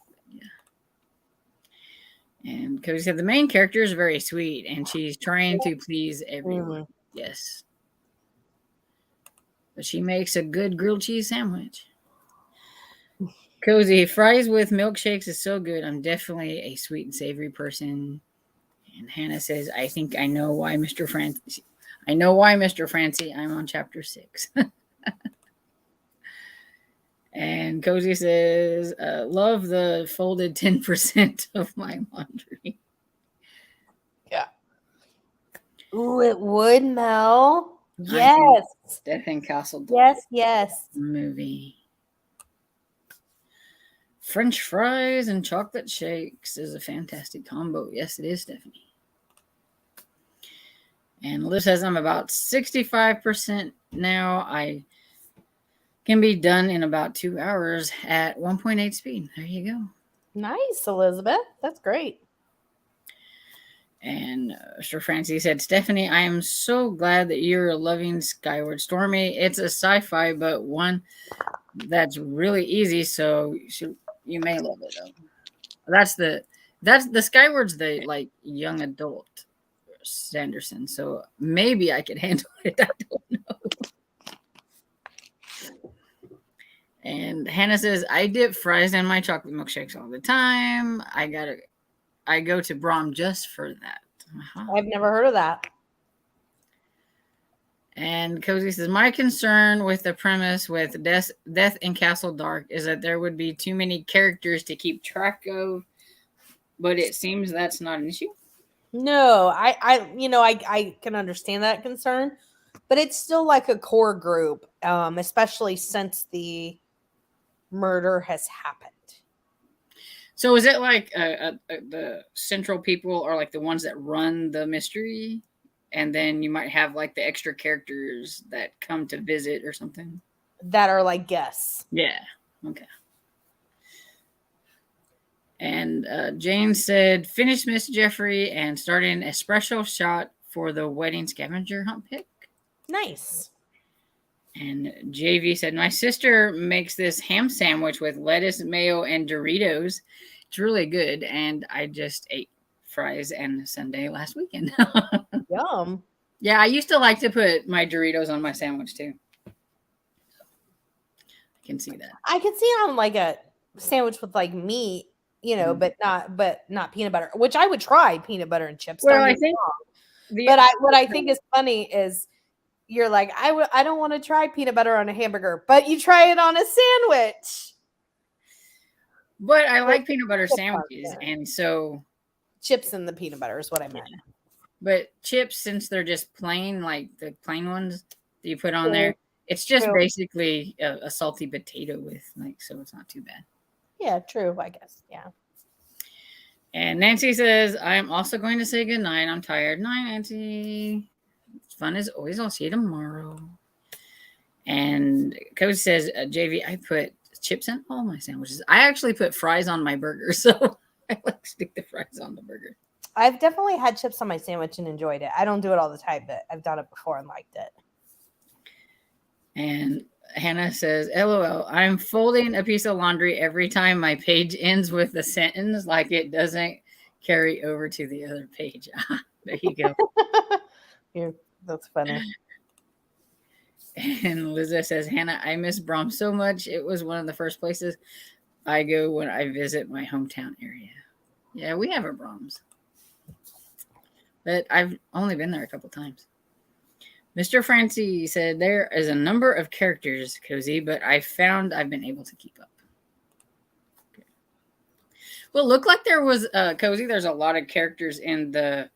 [SPEAKER 1] And Cody said the main character is very sweet, and she's trying to please everyone. Yes. But she makes a good grilled cheese sandwich. Cozy, fries with milkshakes is so good. I'm definitely a sweet and savory person. And Hannah says, I think I know why Mr. Francie. I know why, Mr. Francie. I'm on chapter 6. And Cozy says, love the folded 10% of my laundry.
[SPEAKER 2] Yeah. Ooh, it would, Mel. Yes.
[SPEAKER 1] Death in Castle Dark.
[SPEAKER 2] Yes.
[SPEAKER 1] Movie. French fries and chocolate shakes is a fantastic combo. Yes, it is, Stephanie. And Liz says, I'm about 65% now. I can be done in about 2 hours at 1.8 speed. There you go.
[SPEAKER 2] Nice, Elizabeth. That's great.
[SPEAKER 1] And Sir Francie said, Stephanie, I am so glad that you're loving Skyward Stormy. It's a sci-fi, but one that's really easy, so you may love it. Though. That's the Skyward's the like young adult Sanderson, so maybe I could handle it. I don't know. And Hannah says, I dip fries in my chocolate milkshakes all the time. I go to Braum just for that.
[SPEAKER 2] I've never heard of that.
[SPEAKER 1] And Cozy says, my concern with the premise with Death in Castle Dark is that there would be too many characters to keep track of, but it seems that's not an issue.
[SPEAKER 2] No, I can understand that concern, but it's still like a core group, especially since the murder has happened.
[SPEAKER 1] So is it like the central people are like the ones that run the mystery, and then you might have like the extra characters that come to visit or something?
[SPEAKER 2] That are like guests.
[SPEAKER 1] Yeah. Okay. And Jane said, finish Miss Jeffrey and start an espresso shot for the wedding scavenger hunt pick.
[SPEAKER 2] Nice.
[SPEAKER 1] And JV said, my sister makes this ham sandwich with lettuce, mayo, and Doritos. It's really good. And I just ate fries and sundae last weekend.
[SPEAKER 2] Yum.
[SPEAKER 1] Yeah, I used to like to put my Doritos on my sandwich too. I can see that.
[SPEAKER 2] I could see on like a sandwich with like meat, but not peanut butter, which I would try peanut butter and chips.
[SPEAKER 1] Well, I think
[SPEAKER 2] what I think is funny is, you're like, I don't want to try peanut butter on a hamburger, but you try it on a sandwich.
[SPEAKER 1] But I like peanut butter sandwiches, and so
[SPEAKER 2] chips in the peanut butter is what I meant.
[SPEAKER 1] But chips, since they're just plain, like the plain ones that you put on there, it's just basically a salty potato with, like, so it's not too bad.
[SPEAKER 2] Yeah, true, I guess. Yeah.
[SPEAKER 1] And Nancy says, I'm also going to say goodnight. I'm tired. Night, Nancy. It's fun as always. I'll see you tomorrow. And Coach says, JV, I put chips in all my sandwiches. I actually put fries on my burger, so I like stick the fries on the burger.
[SPEAKER 2] I've definitely had chips on my sandwich and enjoyed it. I don't do it all the time, but I've done it before and liked it.
[SPEAKER 1] And Hannah says, LOL, I'm folding a piece of laundry every time my page ends with a sentence, like it doesn't carry over to the other page. There you go.
[SPEAKER 2] Yeah, that's funny.
[SPEAKER 1] And Liza says, Hannah, I miss Brahms so much. It was one of the first places I go when I visit my hometown area. Yeah, we have a Brahms. But I've only been there a couple times. Mr. Francie said, there is a number of characters, Cozy, but I found I've been able to keep up. Okay. Well, it looked like there was, Cozy, there's a lot of characters in the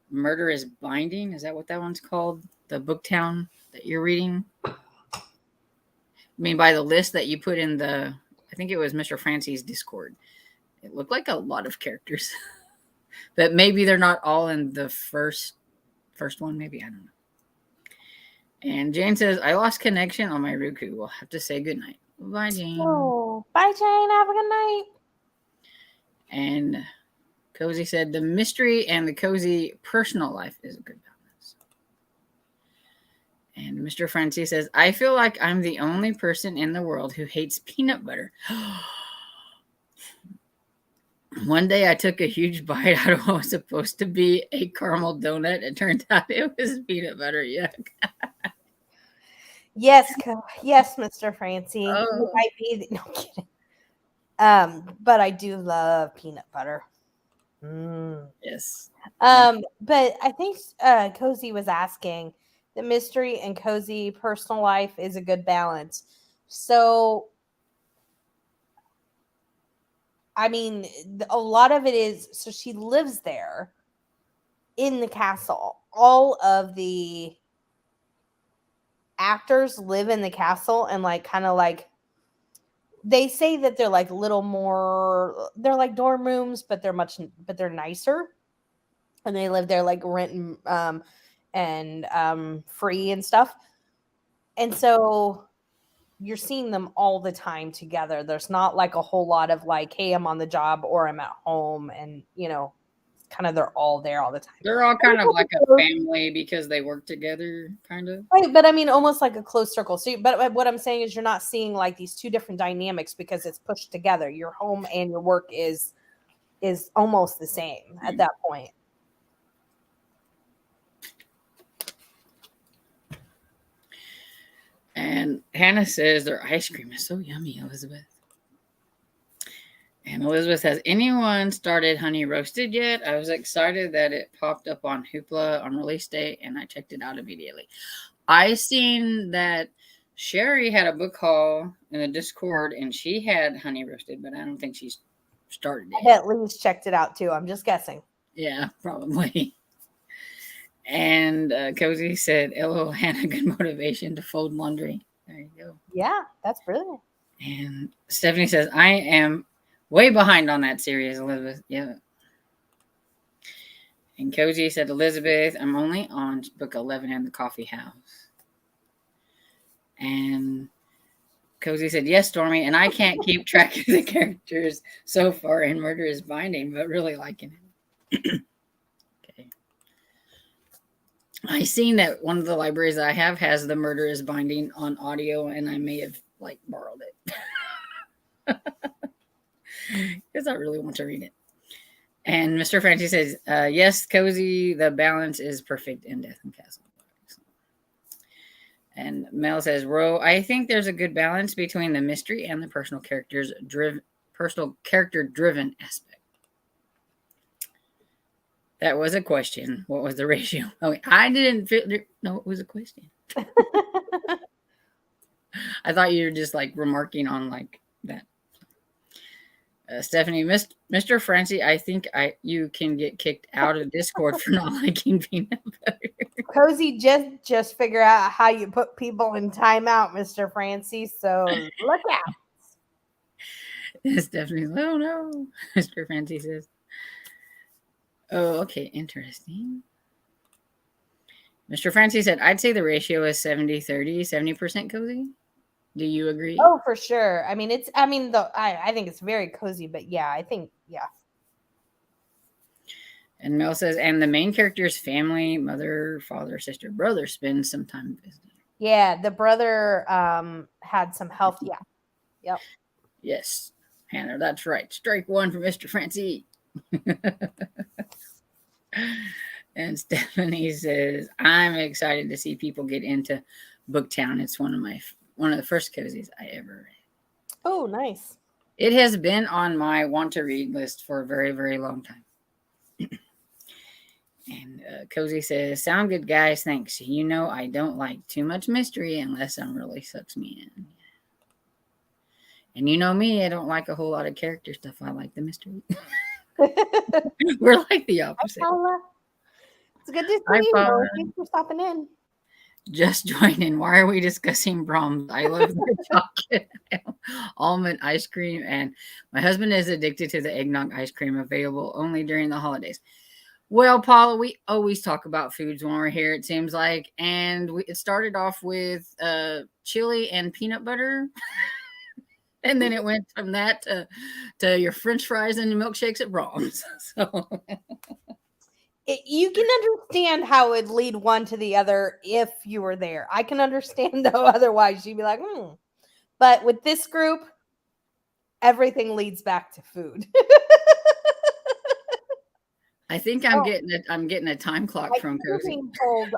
[SPEAKER 1] Murder is Binding. Is that what that one's called? The Booktown that you're reading? I mean, by the list that you put in the, I think it was Mr. Francie's Discord. It looked like a lot of characters. But maybe they're not all in the first one, maybe. I don't know. And Jane says, I lost connection on my Roku. We'll have to say goodnight. Bye, Jane.
[SPEAKER 2] Oh, bye, Jane. Have a good night.
[SPEAKER 1] And Cozy said, the mystery and the cozy personal life is a good balance. And Mr. Francie says, I feel like I'm the only person in the world who hates peanut butter. One day I took a huge bite out of what was supposed to be a caramel donut. It turned out it was peanut butter. Yuck.
[SPEAKER 2] Yes, Mr. Francie.
[SPEAKER 1] Oh.
[SPEAKER 2] No kidding. But I do love peanut butter.
[SPEAKER 1] Yes.
[SPEAKER 2] But I think Cozy was asking, the mystery and cozy personal life is a good balance. So, I mean, a lot of it is, so she lives there in the castle. All of the actors live in the castle, and like kind of like, they say that they're like little more, they're like dorm rooms, but they're nicer, and they live there like rent and free and stuff. And so you're seeing them all the time together. There's not like a whole lot of like, hey, I'm on the job or I'm at home, and kind of they're all there all the time.
[SPEAKER 1] They're all kind of like a family because they work together, kind of.
[SPEAKER 2] Right, but I mean, almost like a close circle. So, but what I'm saying is, you're not seeing like these two different dynamics because it's pushed together. Your home and your work is almost the same at that point.
[SPEAKER 1] And Hannah says their ice cream is so yummy, Elizabeth. And Elizabeth, has anyone started Honey Roasted yet? I was excited that it popped up on Hoopla on release day, and I checked it out immediately. I seen that Sherry had a book haul in the Discord, and she had Honey Roasted, but I don't think she's started it.
[SPEAKER 2] I at least checked it out too. I'm just guessing.
[SPEAKER 1] Yeah, probably. And Cozy said, "LO, Hannah, good motivation to fold laundry." There you go.
[SPEAKER 2] Yeah, that's brilliant.
[SPEAKER 1] And Stephanie says, I am way behind on that series, Elizabeth. Yeah. And Cozy said, Elizabeth, I'm only on book 11 in the coffee house. And Cozy said, yes, Stormy, and I can't keep track of the characters so far in Murder is Binding, but really liking it. Okay. I seen that one of the libraries I have has the Murder is Binding on audio, and I may have borrowed it. Because I really want to read it. And Mr. Francie says, yes, Cozy, the balance is perfect in Death and Castle. And Mel says, Ro, I think there's a good balance between the mystery and the personal character driven aspect. That was a question. What was the ratio? Oh, I didn't know it was a question. I thought you were just like remarking on like that. Stephanie, Mr. Francie, I think you can get kicked out of Discord for not liking peanut butter.
[SPEAKER 2] Cozy just figure out how you put people in timeout, Mr. Francie. So look out.
[SPEAKER 1] Stephanie's, oh no, Mr. Francie says. Oh, okay, interesting. Mr. Francie said, I'd say the ratio is 70-30, 70% cozy. Do you agree?
[SPEAKER 2] Oh, for sure. I mean, I think it's very cozy, but yeah, I think, yeah.
[SPEAKER 1] And Mel says, and the main character's family, mother, father, sister, brother, spend some time visiting.
[SPEAKER 2] Yeah, the brother had some health. Yeah. Yep.
[SPEAKER 1] Yes, Hannah, that's right. Strike one for Mr. Francie. And Stephanie says, I'm excited to see people get into Booktown. It's one of the first cozies I ever read.
[SPEAKER 2] Oh, nice.
[SPEAKER 1] It has been on my want to read list for a very, very long time. And Cozy says, sound good, guys. Thanks. You know, I don't like too much mystery unless it really sucks me in. And you know me, I don't like a whole lot of character stuff. I like the mystery. We're like the opposite.
[SPEAKER 2] It's good to see you. Thanks for stopping in.
[SPEAKER 1] Just joining. Why are we discussing Brahms? I love the chocolate almond ice cream, and my husband is addicted to the eggnog ice cream, available only during the holidays. Well, Paula, we always talk about foods when we're here, it seems like, and it started off with chili and peanut butter, and then it went from that to your French fries and your milkshakes at Brahms. So.
[SPEAKER 2] You can understand how it would lead one to the other if you were there. I can understand, though, otherwise you'd be like, But with this group, everything leads back to food.
[SPEAKER 1] I think I'm getting a time clock from Cozy.
[SPEAKER 2] Being told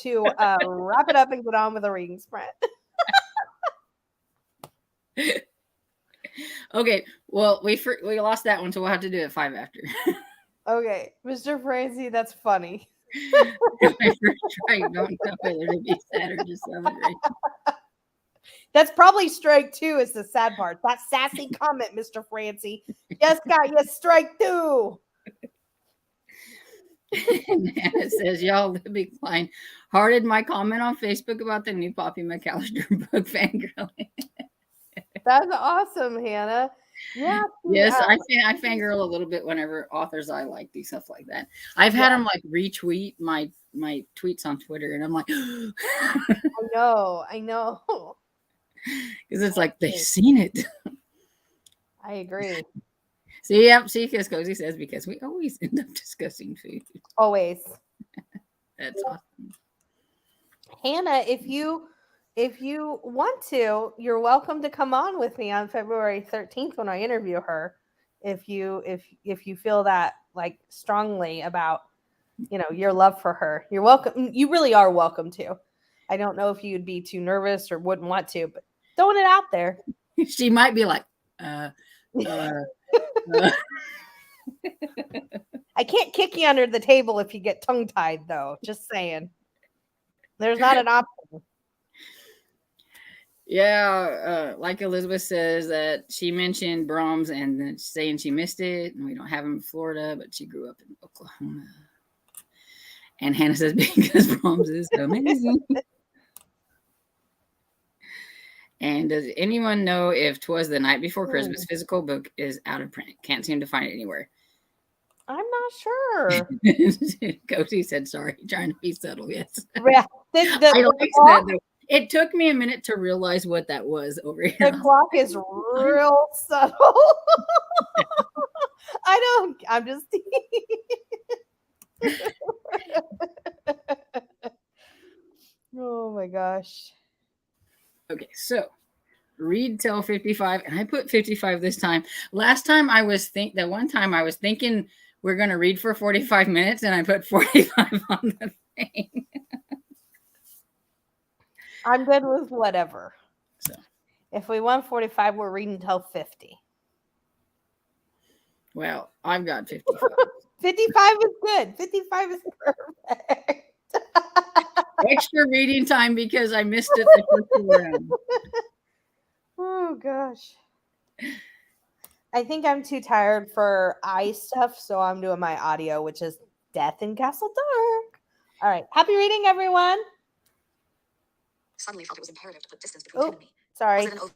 [SPEAKER 2] to wrap it up and get on with the reading sprint.
[SPEAKER 1] Okay, well, we lost that one, so we'll have to do it 5 after.
[SPEAKER 2] Okay, Mr. Francie, that's funny.
[SPEAKER 1] My first try, don't tell whether to be sad or just celebrate.
[SPEAKER 2] That's probably strike 2 is the sad part. That sassy comment, Mr. Francie. Just got you strike 2.
[SPEAKER 1] And Hannah says, y'all be fine. Hearted my comment on Facebook about the new Poppy McAllister book, fangirling.
[SPEAKER 2] That's awesome, Hannah. Yeah.
[SPEAKER 1] Yes, I fangirl a little bit whenever authors I like do stuff like that. I've had them like retweet my tweets on Twitter, and I'm like,
[SPEAKER 2] I know.
[SPEAKER 1] Because it's like they've seen it.
[SPEAKER 2] I agree.
[SPEAKER 1] See, because Cozy says, because we always end up discussing food.
[SPEAKER 2] Always.
[SPEAKER 1] That's awesome.
[SPEAKER 2] Hannah, if you want to, you're welcome to come on with me on February 13th when I interview her. If you feel that like strongly about, your love for her, you're welcome. You really are welcome to. I don't know if you'd be too nervous or wouldn't want to, but throwing it out there.
[SPEAKER 1] She might be like,
[SPEAKER 2] I can't kick you under the table if you get tongue-tied, though. Just saying. There's not an option.
[SPEAKER 1] Yeah, like Elizabeth says that she mentioned Brahms and then saying she missed it, and we don't have him in Florida, but she grew up in Oklahoma. And Hannah says, because Brahms is amazing. And does anyone know if 'Twas the Night Before Christmas physical book is out of print? Can't seem to find it anywhere.
[SPEAKER 2] I'm not sure.
[SPEAKER 1] Cozy said, sorry, trying to be subtle, yes.
[SPEAKER 2] Yeah,
[SPEAKER 1] I like that, though. It took me a minute to realize what that was over here.
[SPEAKER 2] The clock is real subtle. I'm just oh my gosh.
[SPEAKER 1] Okay, so read till 55, and I put 55 this time. Last time one time I was thinking we're going to read for 45 minutes, and I put 45 on the thing.
[SPEAKER 2] I'm good with whatever.
[SPEAKER 1] So,
[SPEAKER 2] if we want 45, we're reading till 50.
[SPEAKER 1] Well, I've got 55.
[SPEAKER 2] 55 is good. 55 is perfect.
[SPEAKER 1] Extra reading time because I missed it the first go around.
[SPEAKER 2] Oh gosh. I think I'm too tired for eye stuff, so I'm doing my audio, which is Death in Castle Dark. All right. Happy reading, everyone.
[SPEAKER 3] Suddenly felt it was imperative to put distance between Tim and me.
[SPEAKER 2] Sorry.
[SPEAKER 3] Was it an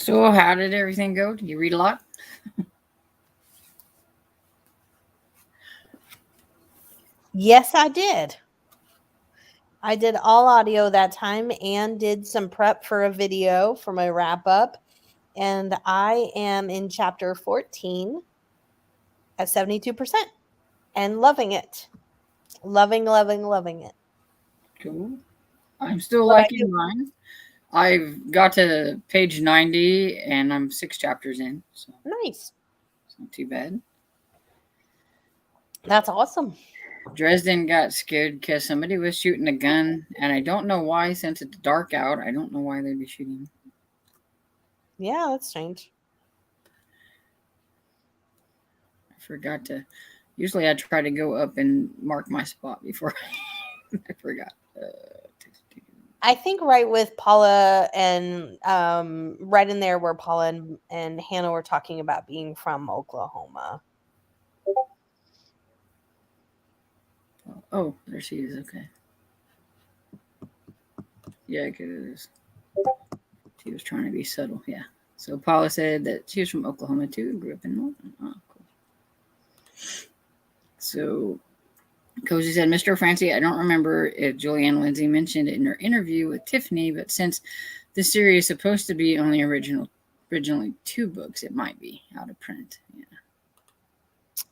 [SPEAKER 1] So, how did everything go? Did you read a lot?
[SPEAKER 2] Yes, I did. I did all audio that time and did some prep for a video for my wrap up. And I am in chapter 14 at 72% and loving it. Loving it.
[SPEAKER 1] Cool. I'm still
[SPEAKER 2] What about
[SPEAKER 1] liking
[SPEAKER 2] you?
[SPEAKER 1] mine. I've got to page 90 and I'm 6 chapters in, so
[SPEAKER 2] Nice.
[SPEAKER 1] it's not too bad.
[SPEAKER 2] That's awesome.
[SPEAKER 1] Dresden got scared because somebody was shooting a gun, and I don't know why, since it's dark out. I don't know why they'd be shooting.
[SPEAKER 2] Yeah, that's strange.
[SPEAKER 1] I forgot to. Usually, I try to go up and mark my spot before I forgot.
[SPEAKER 2] I think right with Paula and right in there where Paula and Hannah were talking about being from Oklahoma.
[SPEAKER 1] Oh, there she is. Okay. Yeah, because she was trying to be subtle. Yeah. So Paula said that she was from Oklahoma too, grew up in Northern. Oh, cool. So Cozy said, Mr. Francie, I don't remember if Julianne Lindsay mentioned it in her interview with Tiffany, but since the series is supposed to be only originally 2 books, it might be out of print. Yeah.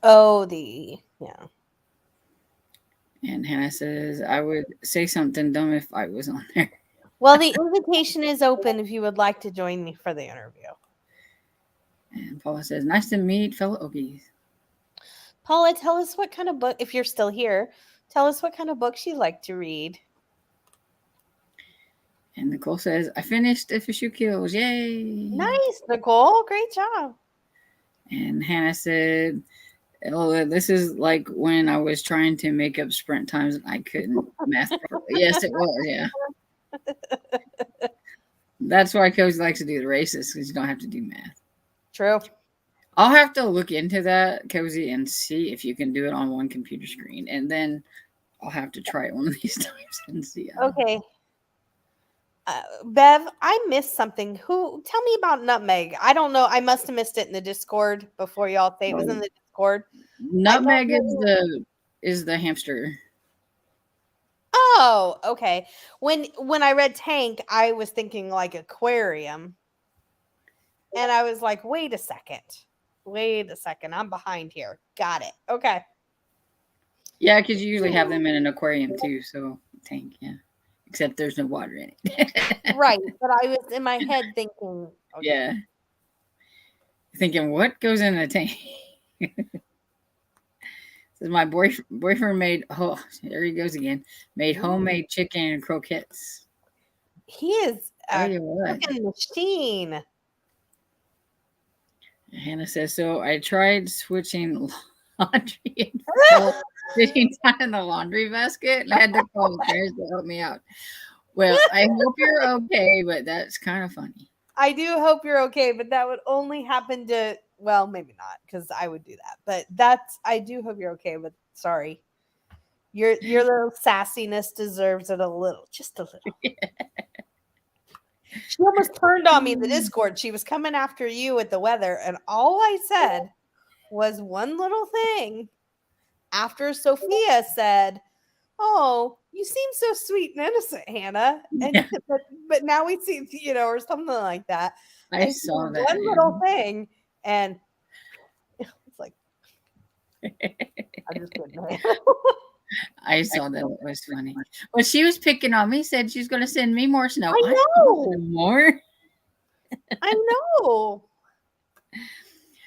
[SPEAKER 2] Oh, yeah.
[SPEAKER 1] And Hannah says, I would say something dumb if I was on there.
[SPEAKER 2] Well, the invitation is open if you would like to join me for the interview.
[SPEAKER 1] And Paula says, nice to meet fellow Okies.
[SPEAKER 2] Paula, tell us what kind of book, if you're still here, tell us what kind of books you like to read.
[SPEAKER 1] And Nicole says, I finished If a Shoe Kills. Yay.
[SPEAKER 2] Nice, Nicole. Great job.
[SPEAKER 1] And Hannah said, oh, this is like when I was trying to make up sprint times and I couldn't math properly. Yes, it was. Yeah. That's why Cozy likes to do the races, because you don't have to do math.
[SPEAKER 2] True.
[SPEAKER 1] I'll have to look into that, Cozy, and see if you can do it on one computer screen. And then I'll have to try it one of these times and see.
[SPEAKER 2] Okay. Bev, I missed something. Tell me about Nutmeg. I don't know. I must have missed it in the Discord before y'all say it was in the Discord.
[SPEAKER 1] Nutmeg is the hamster.
[SPEAKER 2] Oh, okay. When I read Tank, I was thinking like aquarium. And I was like, wait a second. I'm behind here. Got it. Okay.
[SPEAKER 1] Yeah, because you usually have them in an aquarium too. So tank, yeah. Except there's no water in it.
[SPEAKER 2] Right. But I was in my head thinking, okay.
[SPEAKER 1] Yeah. Thinking, what goes in a tank? Says my boyfriend made, oh, there he goes again, made homemade chicken and croquettes.
[SPEAKER 2] He is a cooking machine.
[SPEAKER 1] Hannah says, so I tried switching laundry and sitting down in the laundry basket, and I had to call the parents to help me out. Well, I hope you're okay, but that's kind of funny.
[SPEAKER 2] I do hope you're okay, but that would only happen to, well, maybe not, because I would do that. But I do hope you're okay, but sorry. Your little sassiness deserves it just a little. Yeah. She almost turned on me in the Discord. She was coming after you with the weather, and all I said was one little thing. After Sophia said, oh, you seem so sweet and innocent, Hannah. And yeah. but now we see, or something like that.
[SPEAKER 1] I saw that
[SPEAKER 2] one little thing, and it's like I just couldn't.
[SPEAKER 1] I saw that. It was funny. Well, she was picking on me, said she's going to send me more snow.
[SPEAKER 2] I know.
[SPEAKER 1] More?
[SPEAKER 2] I know.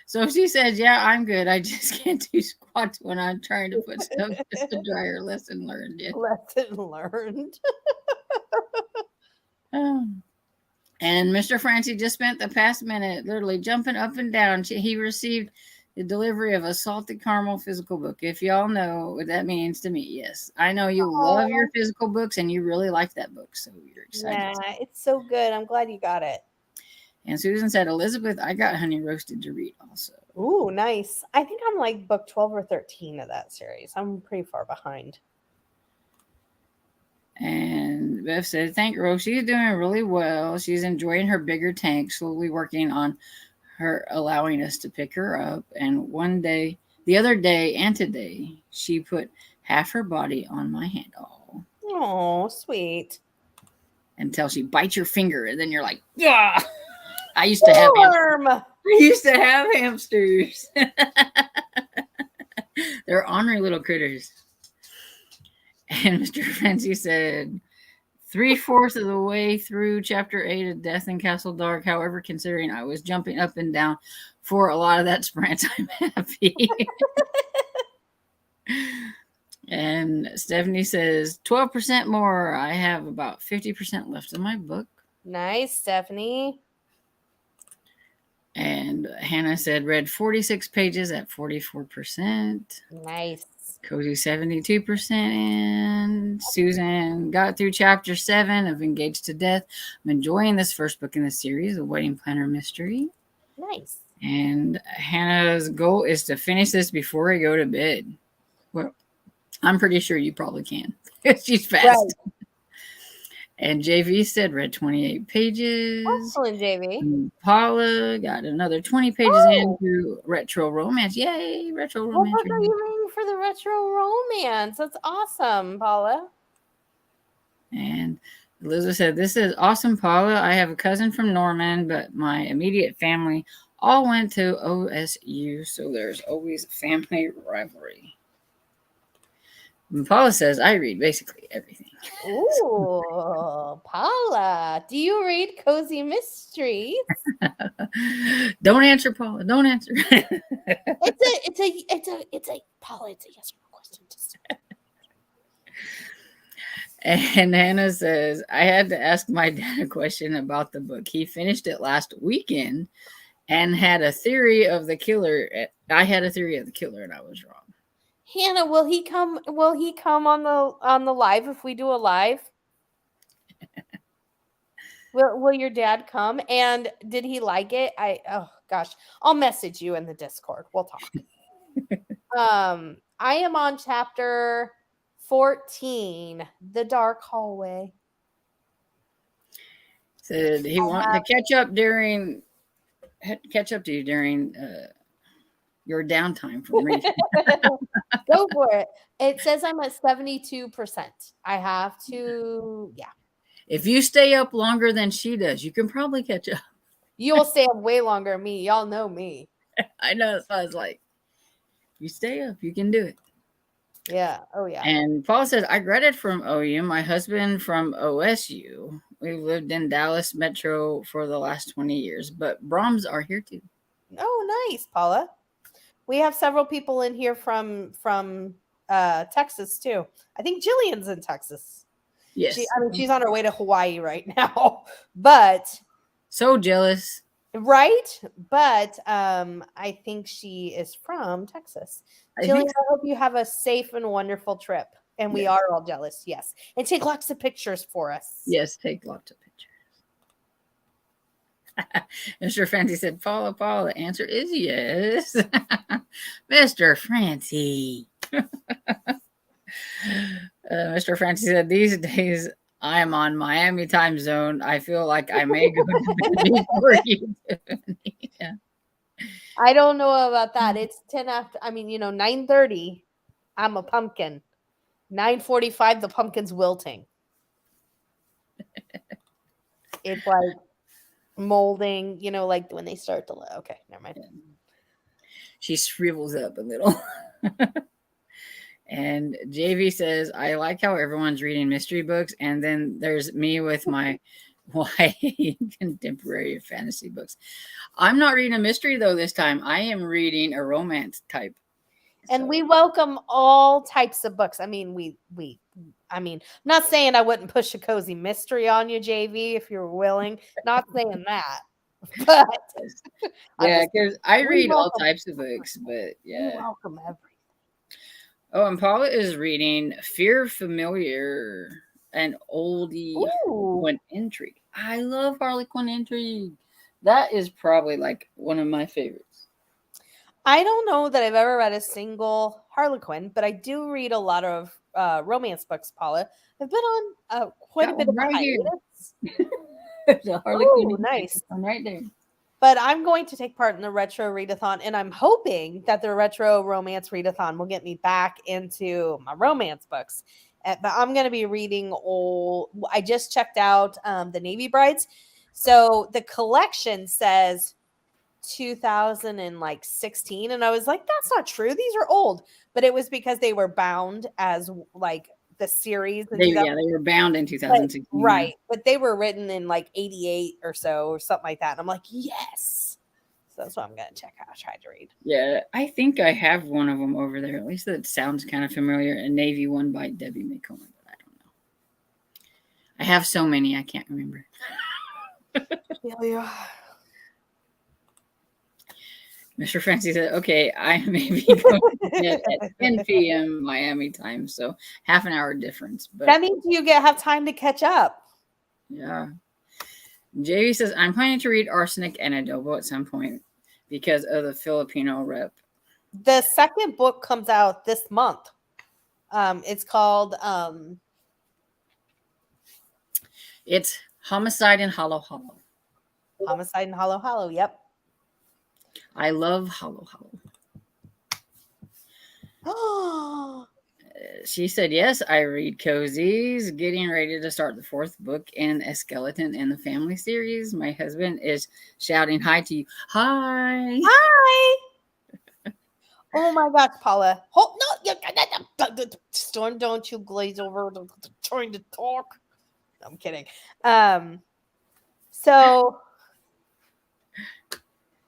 [SPEAKER 1] So she says, yeah, I'm good. I just can't do squats when I'm trying to put stuff in the dryer. Lesson learned. Yeah.
[SPEAKER 2] Lesson learned.
[SPEAKER 1] And Mr. Francie just spent the past minute literally jumping up and down. He received the delivery of a salted caramel physical book. If y'all know what that means to me, yes. I know you love your physical books and you really like that book, so you're excited.
[SPEAKER 2] Yeah, it's so good. I'm glad you got it.
[SPEAKER 1] And Susan said, Elizabeth, I got Honey Roasted to read also.
[SPEAKER 2] Ooh, nice. I think I'm like book 12 or 13 of that series. I'm pretty far behind.
[SPEAKER 1] And Beth said, thank Rose. She's doing really well. She's enjoying her bigger tank, slowly working on her allowing us to pick her up. And the other day and today, she put half her body on my hand.
[SPEAKER 2] Oh, sweet.
[SPEAKER 1] Until she bites your finger, and then you're like, yeah. I used to have hamsters. They're ornery little critters. And Mr. Fancy said, 3/4 of the way through chapter 8 of Death in Castle Dark. However, considering I was jumping up and down for a lot of that sprint, I'm happy. And Stephanie says, 12% more. I have about 50% left of my book.
[SPEAKER 2] Nice, Stephanie.
[SPEAKER 1] And Hannah said, read 46 pages at 44%.
[SPEAKER 2] Nice.
[SPEAKER 1] Cozy 72%. And Susan got through chapter 7 of Engaged to Death. I'm enjoying this first book in the series, A Wedding Planner Mystery.
[SPEAKER 2] Nice.
[SPEAKER 1] And Hannah's goal is to finish this before I go to bed. Well, I'm pretty sure you probably can. She's fast. Right. And JV said read 28 pages.
[SPEAKER 2] Excellent, JV.
[SPEAKER 1] And Paula got another 20 pages into retro romance. Yay, retro romance.
[SPEAKER 2] What book are you reading for the retro romance? That's awesome, Paula.
[SPEAKER 1] And Elizabeth said, this is awesome, Paula. I have a cousin from Norman, but my immediate family all went to OSU, so there's always family rivalry. And Paula says, I read basically everything.
[SPEAKER 2] Ooh, Paula, do you read Cozy Mysteries?
[SPEAKER 1] Don't answer, Paula. Don't answer.
[SPEAKER 2] it's a Paula, it's a yes or no question.
[SPEAKER 1] And Hannah says, I had to ask my dad a question about the book. He finished it last weekend and had a theory of the killer. I had a theory of the killer and I was wrong.
[SPEAKER 2] Hannah, will he come on the live if we do a live? Will your dad come? And did he like it? I'll message you in the Discord. We'll talk. I am on chapter 14, The Dark Hallway.
[SPEAKER 1] Said he wanted to catch up to you during your downtime from reading.
[SPEAKER 2] Go for it. It says I'm at 72%. I have to, yeah.
[SPEAKER 1] If you stay up longer than she does, you can probably catch up.
[SPEAKER 2] You'll stay up way longer than me. Y'all know me.
[SPEAKER 1] I know. So I was like, you stay up, you can do it.
[SPEAKER 2] Yeah. Oh, yeah.
[SPEAKER 1] And Paul says, I graduated from OU. My husband from OSU. We've lived in Dallas Metro for the last 20 years, but Brahms are here too.
[SPEAKER 2] Oh, nice, Paula. We have several people in here from Texas too. I think Jillian's in Texas.
[SPEAKER 1] Yes.
[SPEAKER 2] She's on her way to Hawaii right now, but
[SPEAKER 1] so jealous.
[SPEAKER 2] Right? But I think she is from Texas. Jillian, I hope you have a safe and wonderful trip. And we are all jealous, yes. And take lots of pictures for us.
[SPEAKER 1] Yes, take lots of pictures. Mr. Francie said, Paula, the answer is yes. Mr. Francie. Mr. Francie said, these days I am on Miami time zone. I feel like I may go to bed before you do. Yeah.
[SPEAKER 2] I don't know about that. It's 10 after, 9:30. I'm a pumpkin. 9:45, the pumpkin's wilting. It's like molding, like when they start to, okay, never mind.
[SPEAKER 1] She shrivels up a little. And JV says, I like how everyone's reading mystery books. And then there's me with my YA contemporary fantasy books. I'm not reading a mystery, though, this time. I am reading a romance type.
[SPEAKER 2] And we welcome all types of books. I'm not saying I wouldn't push a cozy mystery on you, JV, if you're willing. Not saying that. But
[SPEAKER 1] yeah, because I read all types of books, but yeah.
[SPEAKER 2] We welcome everything.
[SPEAKER 1] Oh, and Paula is reading Fear Familiar, an oldie Harlequin intrigue. I love Harlequin intrigue. That is probably like one of my favorites.
[SPEAKER 2] I don't know that I've ever read a single Harlequin, but I do read a lot of romance books, Paula. I've been on quite
[SPEAKER 1] Got
[SPEAKER 2] a bit
[SPEAKER 1] one
[SPEAKER 2] of a
[SPEAKER 1] right here.
[SPEAKER 2] hiatus.
[SPEAKER 1] The Harley
[SPEAKER 2] Ooh,
[SPEAKER 1] Quinn
[SPEAKER 2] nice.
[SPEAKER 1] one right there.
[SPEAKER 2] But I'm going to take part in the retro readathon, and I'm hoping that the retro romance readathon will get me back into my romance books. But I'm going to be reading old. I just checked out the Navy Brides. So the collection says 2016, and I was like, that's not true. These are old. But it was because they were bound as like the series.
[SPEAKER 1] They were bound in 2016.
[SPEAKER 2] Right. But they were written in like 88 or so or something like that. And I'm like, yes. So that's what I'm going to check out. Try to read.
[SPEAKER 1] Yeah, I think I have one of them over there. At least that sounds kind of familiar. A Navy one by Debbie McComb, but I don't know. I have so many, I can't remember.
[SPEAKER 2] Yeah.
[SPEAKER 1] Mr. Francie said, okay, I may be going to bed at 10 p.m. Miami time, so half an hour difference. But
[SPEAKER 2] that means you have time to catch up.
[SPEAKER 1] Yeah. JV says, I'm planning to read Arsenic and Adobo at some point because of the Filipino rep.
[SPEAKER 2] The second book comes out this month. It's called
[SPEAKER 1] It's Homicide in Hollow Hollow.
[SPEAKER 2] Homicide in Hollow Hollow. Yep.
[SPEAKER 1] I love Hollow
[SPEAKER 2] Oh,
[SPEAKER 1] She said, yes, I read cozies. Getting ready to start the fourth book in A Skeleton in the Family series. My husband is shouting hi to you. Hi.
[SPEAKER 2] hi. Oh my gosh, Paula. Hold, no, Storm, don't you glaze over trying to talk. No, I'm kidding. So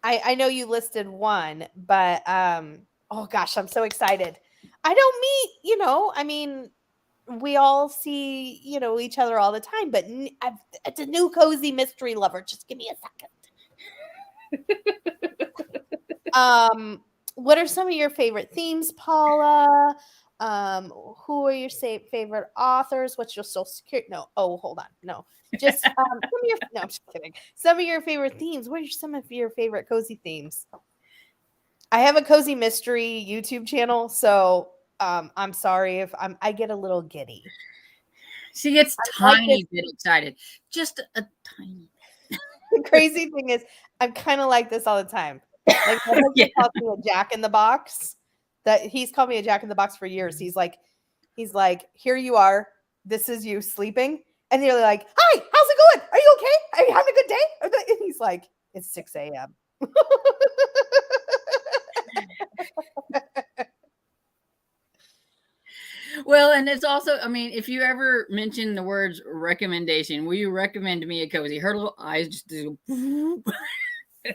[SPEAKER 2] I know you listed one, but oh gosh, I'm so excited. I don't meet, I mean, we all see, each other all the time, but it's a new cozy mystery lover. Just give me a second. What are some of your favorite themes, Paula? Who are your favorite authors? What's your social security? No. Oh, hold on. No. Just some of your. No, I'm just kidding. Some of your favorite themes. What are some of your favorite cozy themes? I have a cozy mystery YouTube channel, so I'm sorry if I get a little giddy.
[SPEAKER 1] She gets tiny bit excited. Just a tiny.
[SPEAKER 2] The crazy thing is, I'm kind of like this all the time. Like my husband calls me a Jack in the Box. That he's called me a Jack in the Box for years. He's like, here you are. This is you sleeping, and you're like, hi, how's it going? Are you okay? Are you having a good day? And he's like, it's 6 a.m.
[SPEAKER 1] Well, and it's also, I mean, if you ever mention the words recommendation, will you recommend me a cozy? Her little eyes just do.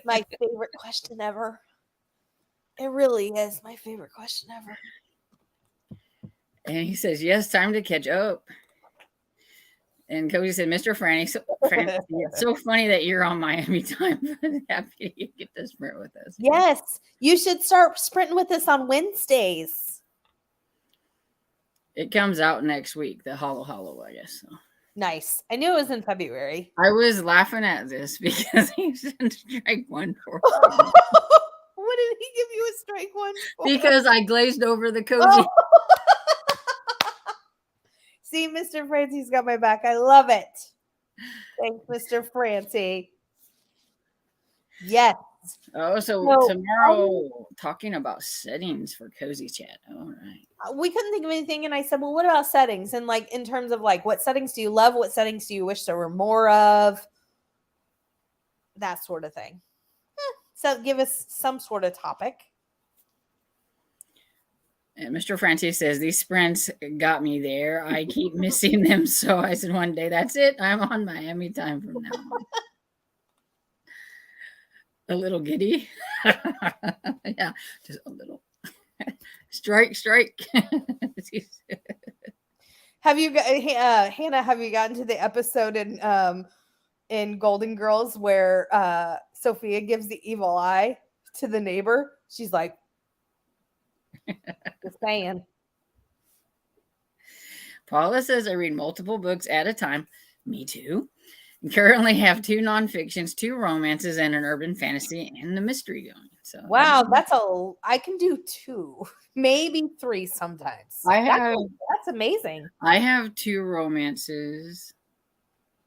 [SPEAKER 2] My favorite question ever. It really is my favorite question ever.
[SPEAKER 1] And he says, yes, time to catch up. And Cody said, Mr. Franny, it's so funny that you're on Miami time. Happy you get to sprint with us.
[SPEAKER 2] Yes, you should start sprinting with us on Wednesdays.
[SPEAKER 1] It comes out next week, the Hollow, I guess. So.
[SPEAKER 2] Nice. I knew it was in February.
[SPEAKER 1] I was laughing at this because he sent strike one for
[SPEAKER 2] What did he give you a strike one for?
[SPEAKER 1] Because I glazed over the cozy.
[SPEAKER 2] Oh. See, Mr. Francie's got my back. I love it. Thanks, Mr. Francie. Yes.
[SPEAKER 1] Oh, so tomorrow, talking about settings for Cozy Chat. All right.
[SPEAKER 2] We couldn't think of anything, and I said, well, what about settings? And like, in terms of like, what settings do you love? What settings do you wish there were more of? That sort of thing. So give us some sort of topic.
[SPEAKER 1] And Mr. Francis says, these sprints got me there. I keep missing them. So I said one day, that's it. I'm on Miami time from now on. A little giddy. Yeah, just a little. Strike.
[SPEAKER 2] Have you, Hannah, have you gotten to the episode in Golden Girls where Sophia gives the evil eye to the neighbor? She's like, just saying.
[SPEAKER 1] Paula says, I read multiple books at a time. Me too. Currently have 2 nonfictions, 2 romances, and an urban fantasy and the mystery going. So
[SPEAKER 2] Wow, I can do 2, maybe 3 sometimes. That's amazing.
[SPEAKER 1] I have 2 romances.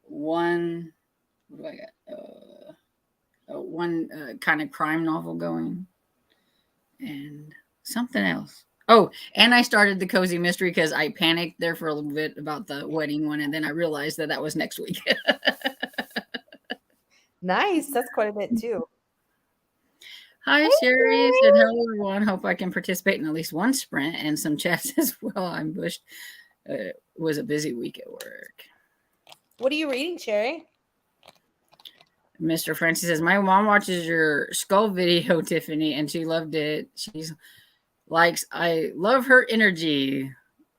[SPEAKER 1] One, what do I got? One kind of crime novel going, and something else. Oh, and I started the cozy mystery because I panicked there for a little bit about the wedding one, and then I realized that was next week.
[SPEAKER 2] Nice. That's quite a bit too.
[SPEAKER 1] Hi, Sherry. Said hello, everyone. Hope I can participate in at least one sprint and some chats as well. I'm bushed. It was a busy week at work.
[SPEAKER 2] What are you reading, Sherry?
[SPEAKER 1] Mr. Francis says, my mom watches your skull video, Tiffany, and she loved it. I love her energy,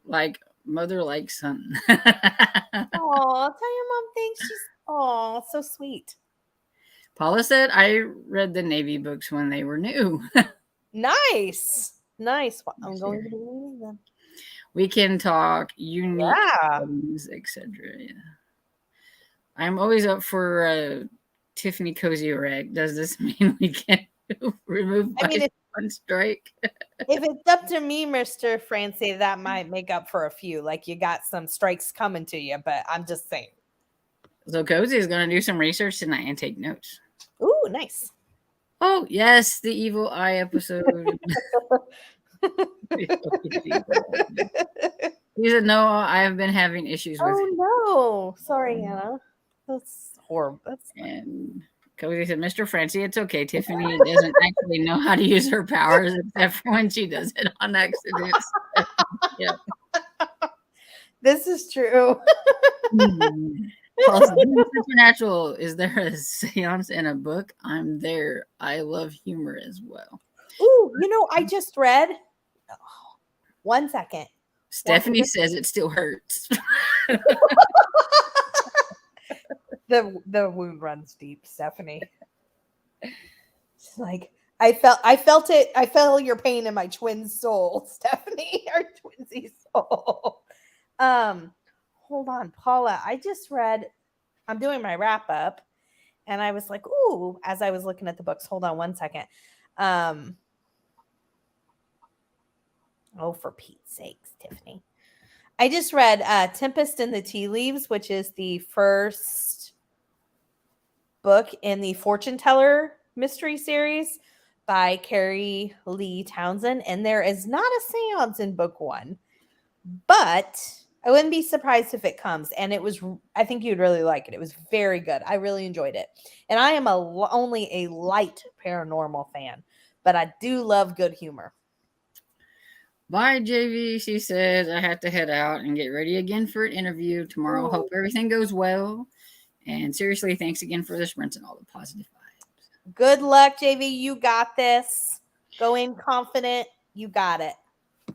[SPEAKER 1] like mother, like son.
[SPEAKER 2] Oh, I'll tell your mom thanks. She's so sweet.
[SPEAKER 1] Paula said, I read the Navy books when they were new.
[SPEAKER 2] Nice. Well, I'm going to be reading them.
[SPEAKER 1] We can talk unique things, etc. Yeah. I'm always up for Tiffany Cozy Rag. Does this mean we can remove one strike?
[SPEAKER 2] If it's up to me, Mr. Francie, that might make up for a few. Like you got some strikes coming to you, but I'm just saying.
[SPEAKER 1] So Cozy is going to do some research tonight and take notes.
[SPEAKER 2] Ooh, nice.
[SPEAKER 1] Oh, yes, the Evil Eye episode. He said, no, I have been having issues with
[SPEAKER 2] it. No. Sorry, Hannah. That's horrible.
[SPEAKER 1] And Cozy said, Mr. Francie, it's okay. Tiffany doesn't actually know how to use her powers except for when she does it on accident. Yep.
[SPEAKER 2] This is true.
[SPEAKER 1] Supernatural, is there a seance in a book? I'm there. I love humor as well.
[SPEAKER 2] Ooh, I just read. Oh, 1 second.
[SPEAKER 1] Stephanie says it still hurts.
[SPEAKER 2] The wound runs deep, Stephanie. She's like, I felt it. I felt your pain in my twin soul, Stephanie, our twinsy soul. Hold on, Paula. I just read, I'm doing my wrap up, and I was like, ooh, as I was looking at the books. Hold on 1 second. Oh, for Pete's sakes, Tiffany. I just read Tempest in the Tea Leaves, which is the first book in the Fortune Teller mystery series by Carrie Lee Townsend. And there is not a seance in book 1, but I wouldn't be surprised if it comes. And I think you'd really like it. It was very good. I really enjoyed it. And I am only a light paranormal fan, but I do love good humor.
[SPEAKER 1] Bye, JV. She says, I have to head out and get ready again for an interview tomorrow. Hope everything goes well. And seriously, thanks again for the sprints and all the positive vibes.
[SPEAKER 2] Good luck, JV. You got this. Go in confident. You got it.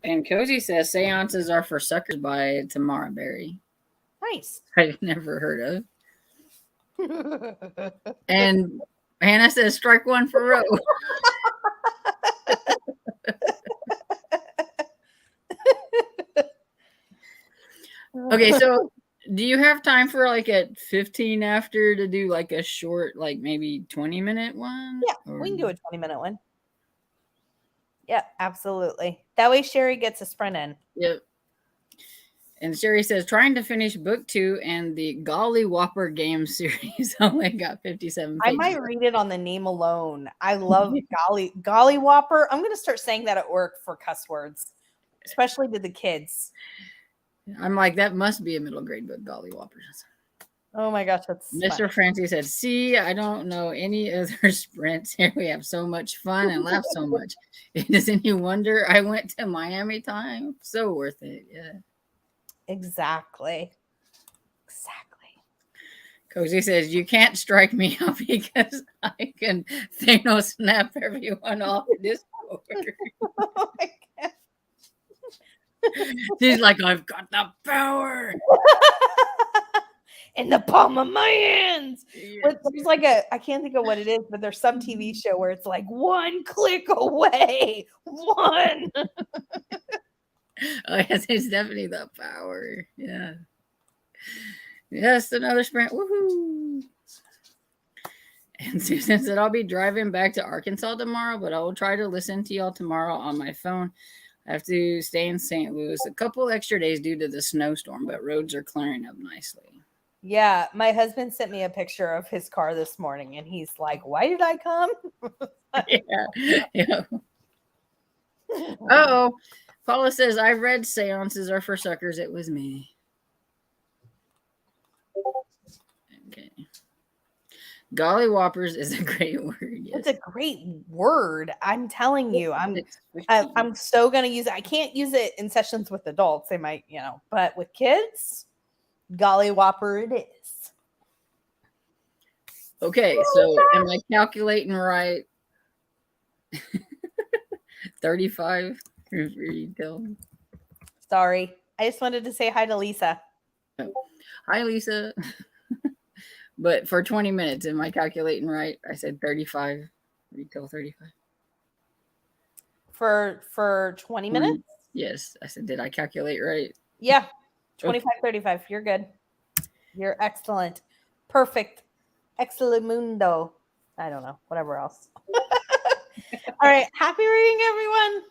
[SPEAKER 1] And Cozy says, seances are for suckers by Tamara Berry.
[SPEAKER 2] Nice.
[SPEAKER 1] I've never heard of. And Hannah says, strike one for Roe. Okay, so do you have time for like at 15 after to do like a short, like maybe 20-minute one?
[SPEAKER 2] Yeah, we can do a 20-minute one. Yeah, absolutely. That way Sherry gets a sprint in.
[SPEAKER 1] Yep. And Sherry says, trying to finish book 2 and the Golly Whopper game series only got 57 pages.
[SPEAKER 2] I might read it on the name alone. I love Golly Whopper. I'm going to start saying that at work for cuss words, especially to the kids.
[SPEAKER 1] I'm like, that must be a middle grade book, Golly Whoppers.
[SPEAKER 2] Oh my gosh, that's
[SPEAKER 1] Mr.
[SPEAKER 2] fun.
[SPEAKER 1] Francie said, see, I don't know any other sprints. Here we have so much fun and laugh so much. Does any wonder I went to Miami time? So worth it. Yeah.
[SPEAKER 2] Exactly.
[SPEAKER 1] Cozy says, you can't strike me out because I can Thanos snap everyone off Discord.
[SPEAKER 2] Oh my God.
[SPEAKER 1] She's like, I've got the power
[SPEAKER 2] in the palm of my hands. Yes. There's like I can't think of what it is, but there's some TV show where it's like one click away. One.
[SPEAKER 1] Oh, yes, it's definitely the power. Yeah. Yes, another sprint. Woohoo. And Susan said, I'll be driving back to Arkansas tomorrow, but I will try to listen to y'all tomorrow on my phone. I have to stay in St. Louis a couple extra days due to the snowstorm, but roads are clearing up nicely.
[SPEAKER 2] Yeah, my husband sent me a picture of his car this morning, and he's like, "Why did I come?"
[SPEAKER 1] Yeah. Oh, Paula says, I read seances are for suckers. It was me. Okay. Golly whoppers is a great word. Yes.
[SPEAKER 2] It's a great word. I'm telling you, I'm so gonna use it. I can't use it in sessions with adults. They might, but with kids, golly whopper it is.
[SPEAKER 1] Okay, so am I calculating right? 35 retail.
[SPEAKER 2] Sorry. I just wanted to say hi to Lisa.
[SPEAKER 1] Hi, Lisa. But for 20 minutes, am I calculating right? I said 35, retail 35.
[SPEAKER 2] For 20 minutes?
[SPEAKER 1] Yes. I said, did I calculate right?
[SPEAKER 2] Yeah. 25, 35. You're good. You're excellent. Perfect. Excellent. I don't know. Whatever else. All right. Happy reading, everyone.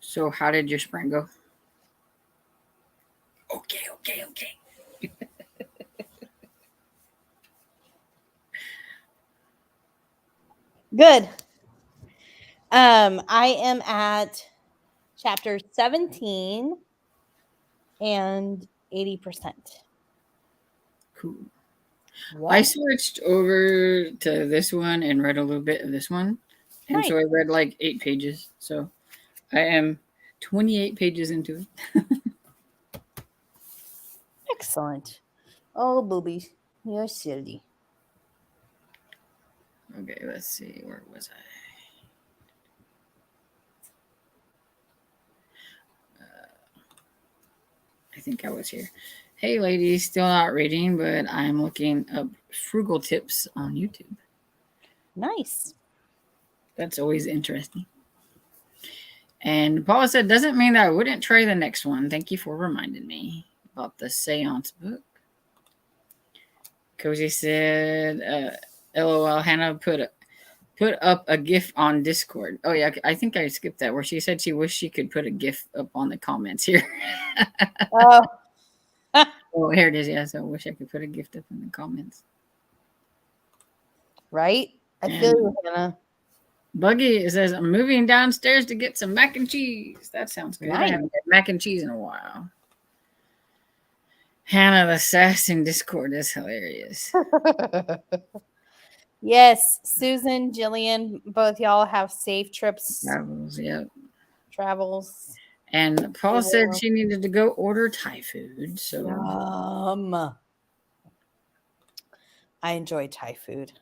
[SPEAKER 1] So how did your spring go? Okay.
[SPEAKER 2] Good. I am at chapter 17 and 80%.
[SPEAKER 1] Cool.
[SPEAKER 2] Wow.
[SPEAKER 1] I switched over to this one and read a little bit of this one. And so I read like 8 pages. So I am 28 pages into it.
[SPEAKER 2] Excellent. Oh, boobies. You're silly.
[SPEAKER 1] Okay, let's see. Where was I? I think I was here. Hey, ladies, still not reading, but I'm looking up frugal tips on YouTube.
[SPEAKER 2] Nice.
[SPEAKER 1] That's always interesting. And Paula said, doesn't mean that I wouldn't try the next one. Thank you for reminding me about the seance book. Cozy said, LOL, Hannah put up a GIF on Discord. Oh, yeah, I think I skipped that, where she said she wished she could put a GIF up on the comments here.
[SPEAKER 2] Oh.
[SPEAKER 1] Oh, here it is. Yeah, so I wish I could put a GIF up in the comments.
[SPEAKER 2] Right? I feel you, Hannah.
[SPEAKER 1] Buggy says, I'm moving downstairs to get some mac and cheese. That sounds good.
[SPEAKER 2] Nice.
[SPEAKER 1] I haven't had mac and cheese in a while. Hannah, the sass in Discord is hilarious.
[SPEAKER 2] Yes, Susan, Jillian, both y'all have safe trips.
[SPEAKER 1] Travels, yep.
[SPEAKER 2] Travels.
[SPEAKER 1] And Paul said she needed to go order Thai food. So
[SPEAKER 2] I enjoy Thai food.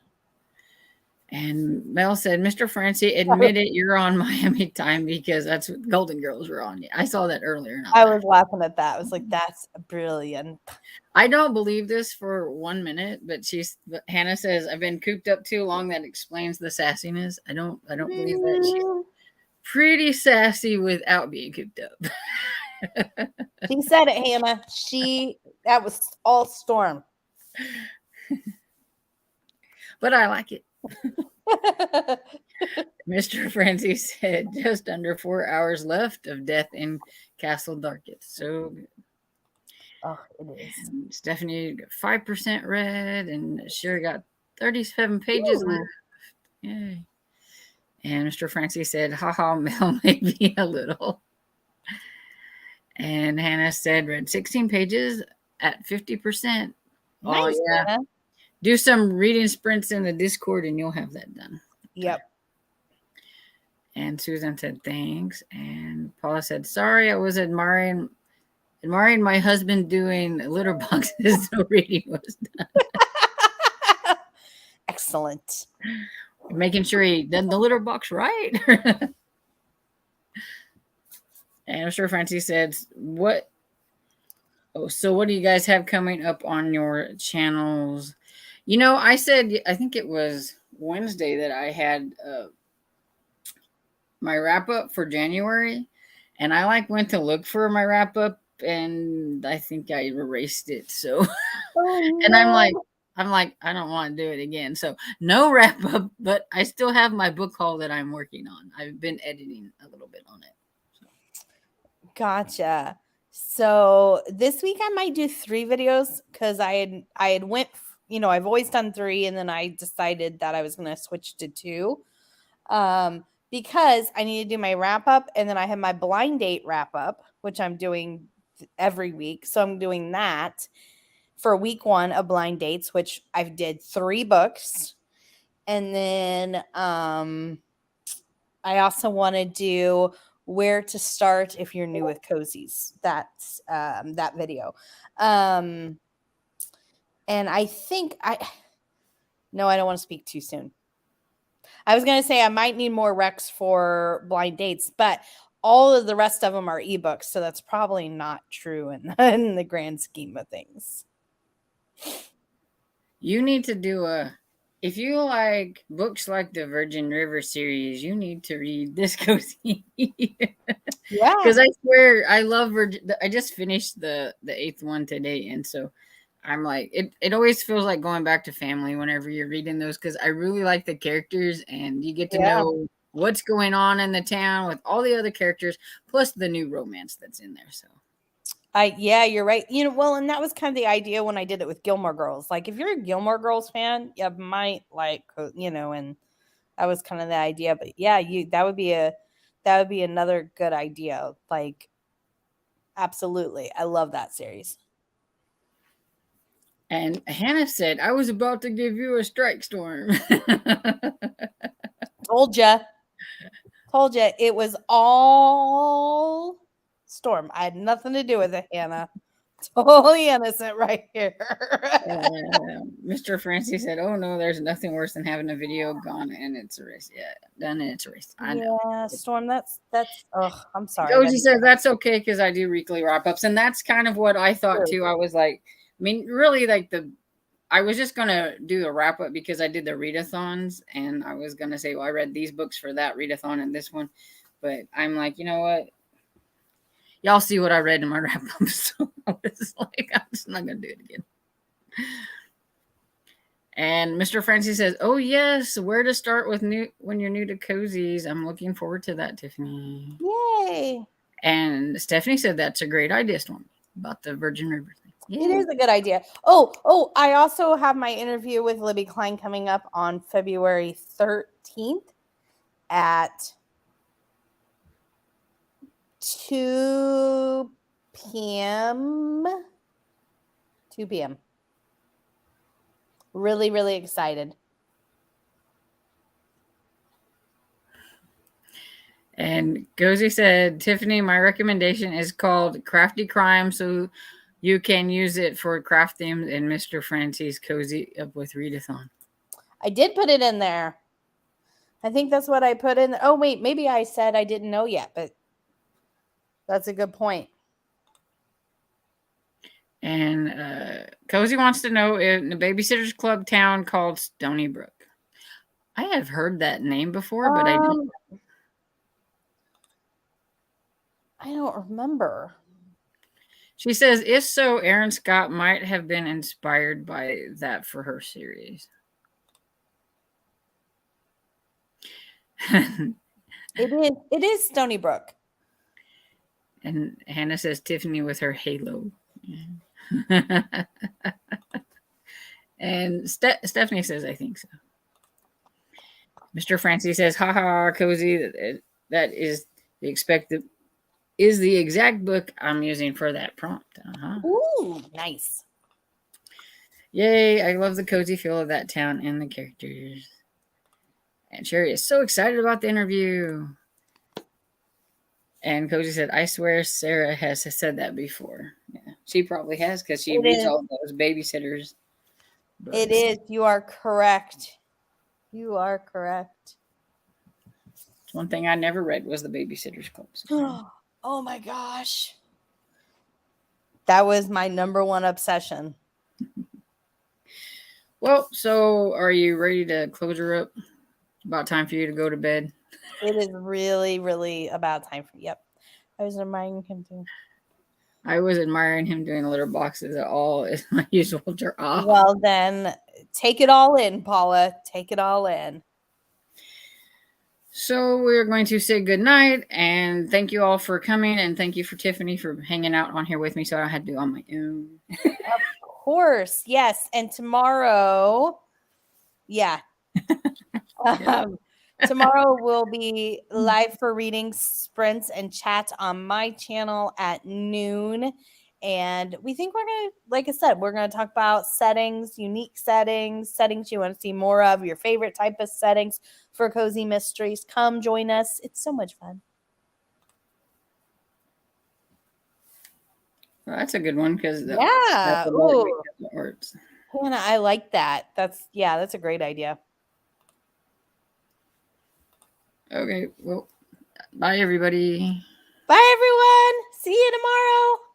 [SPEAKER 1] And Mel said, Mr. Francie, admit it, you're on Miami time because that's what Golden Girls were on. I saw that earlier.
[SPEAKER 2] I was laughing at that. I was like, that's brilliant.
[SPEAKER 1] I don't believe this for 1 minute, but Hannah says, I've been cooped up too long. That explains the sassiness. I don't believe that. She's pretty sassy without being cooped up.
[SPEAKER 2] She said it, Hannah. That was all Storm.
[SPEAKER 1] But I like it. Mr. Francie said just under 4 hours left of Death in Castle Darketh. So good.
[SPEAKER 2] Oh, it is.
[SPEAKER 1] And Stephanie got 5% read, and Sherry got 37 pages left. Yay. And Mr. Francie said, haha, Mel, maybe a little. And Hannah said, read 16 pages at 50%.
[SPEAKER 2] Nice,
[SPEAKER 1] yeah.
[SPEAKER 2] Hannah.
[SPEAKER 1] Do some reading sprints in the Discord and you'll have that done.
[SPEAKER 2] Yep.
[SPEAKER 1] And Susan said, thanks. And Paula said, sorry, I was admiring my husband doing litter boxes. So reading was done.
[SPEAKER 2] Excellent.
[SPEAKER 1] Making sure he did the litter box right. And I'm sure Francie said, what? Oh, so what do you guys have coming up on your channels? You know, I said, I think it was Wednesday that I had my wrap up for January, and I went to look for my wrap up, and I think I erased it. So, and I'm like, I don't want to do it again. So no wrap up, but I still have my book haul that I'm working on. I've been editing a little bit on it. So.
[SPEAKER 2] Gotcha. So this week I might do 3 videos because I had went, I've always done 3, and then I decided that I was going to switch to 2 because I need to do my wrap up, and then I have my blind date wrap up, which I'm doing every week. So I'm doing that for week 1 of blind dates, which I've did 3 books. And then I also want to do where to start if you're new with cozies. That's that video. And I think no, I don't want to speak too soon. I was going to say I might need more recs for blind dates, but all of the rest of them are ebooks. So that's probably not true in the grand scheme of things.
[SPEAKER 1] You need to do if you like books like the Virgin River series, you need to read this cozy.
[SPEAKER 2] Yeah.
[SPEAKER 1] Because I swear I love Virgin. I just finished the 8th one today. And so I'm like, it always feels like going back to family whenever you're reading those, because I really like the characters and you get to know what's going on in the town with all the other characters, plus the new romance that's in there. So
[SPEAKER 2] Yeah, you're right. Well, and that was kind of the idea when I did it with Gilmore Girls. Like, if you're a Gilmore Girls fan, you might like, and that was kind of the idea. But yeah, that would be another good idea. Like, absolutely, I love that series.
[SPEAKER 1] And Hannah said, I was about to give you a strike storm.
[SPEAKER 2] Told ya. It was all Storm. I had nothing to do with it, Hannah. Totally innocent right here.
[SPEAKER 1] Mr. Francie said, oh no, there's nothing worse than having a video gone and it's erased. Yeah, done and it's erased. I know.
[SPEAKER 2] Yeah, Storm, that's I'm sorry.
[SPEAKER 1] Goji says that's okay because I do weekly wrap-ups. And that's kind of what I thought too. I was like, I mean, really like I was just gonna do a wrap-up because I did the readathons and I was gonna say, well, I read these books for that readathon and this one. But I'm like, you know what? Y'all see what I read in my wrap-up. So I was like, I'm just not gonna do it again. And Mr. Francis says, oh yes, where to start with when you're new to cozies. I'm looking forward to that, Tiffany.
[SPEAKER 2] Yay.
[SPEAKER 1] And Stephanie said that's a great idea, Storm, about the Virgin River thing.
[SPEAKER 2] Yeah. It is a good idea. Oh, I also have my interview with Libby Klein coming up on February 13th at 2 p.m. 2 p.m. Really, really excited.
[SPEAKER 1] And Gozy said, Tiffany, my recommendation is called Crafty Crime, so you can use it for craft themes in Mr. Francis Cozy Up with Readathon.
[SPEAKER 2] I did put it in there. I think that's what I put in. Oh, wait, maybe I said I didn't know yet, but that's a good point.
[SPEAKER 1] And Cozy wants to know in the Babysitters Club town called Stony Brook. I have heard that name before, but I
[SPEAKER 2] don't remember.
[SPEAKER 1] She says, if so, Aaron Scott might have been inspired by that for her series.
[SPEAKER 2] It is Stony Brook.
[SPEAKER 1] And Hannah says Tiffany with her halo. And Stephanie says, I think so. Mr. Francis says, haha, Cozy, that is the exact book I'm using for that prompt.
[SPEAKER 2] Ooh, nice.
[SPEAKER 1] Yay, I love the cozy feel of that town and the characters. And Sherry is so excited about the interview. And Cozy said, I swear Sarah has said that before. Yeah, she probably has because she reads all those babysitters books.
[SPEAKER 2] It is. You are correct. You are correct.
[SPEAKER 1] One thing I never read was the Babysitters Club. So.
[SPEAKER 2] Oh my gosh. That was my number one obsession.
[SPEAKER 1] Well, so are you ready to close her up? About time for you to go to bed.
[SPEAKER 2] It is really, really about time for Yep. I was admiring him too.
[SPEAKER 1] I was admiring him doing litter boxes at all is my usual job.
[SPEAKER 2] Well, then take it all in, Paula. Take it all in.
[SPEAKER 1] So we're going to say good night and thank you all for coming and thank you for Tiffany for hanging out on here with me so I had to do it on my own.
[SPEAKER 2] Of course, yes. And tomorrow, yeah. Tomorrow we'll be live for reading sprints and chats on my channel at noon. And we think we're going to, like I said, we're going to talk about settings, unique settings you want to see more of, your favorite type of settings for Cozy Mysteries. Come join us. It's so much fun.
[SPEAKER 1] Well, that's a good one because
[SPEAKER 2] yeah.
[SPEAKER 1] Arts.
[SPEAKER 2] Hannah, I like that. That's a great idea.
[SPEAKER 1] Okay, well, bye everybody.
[SPEAKER 2] Bye everyone. See you tomorrow.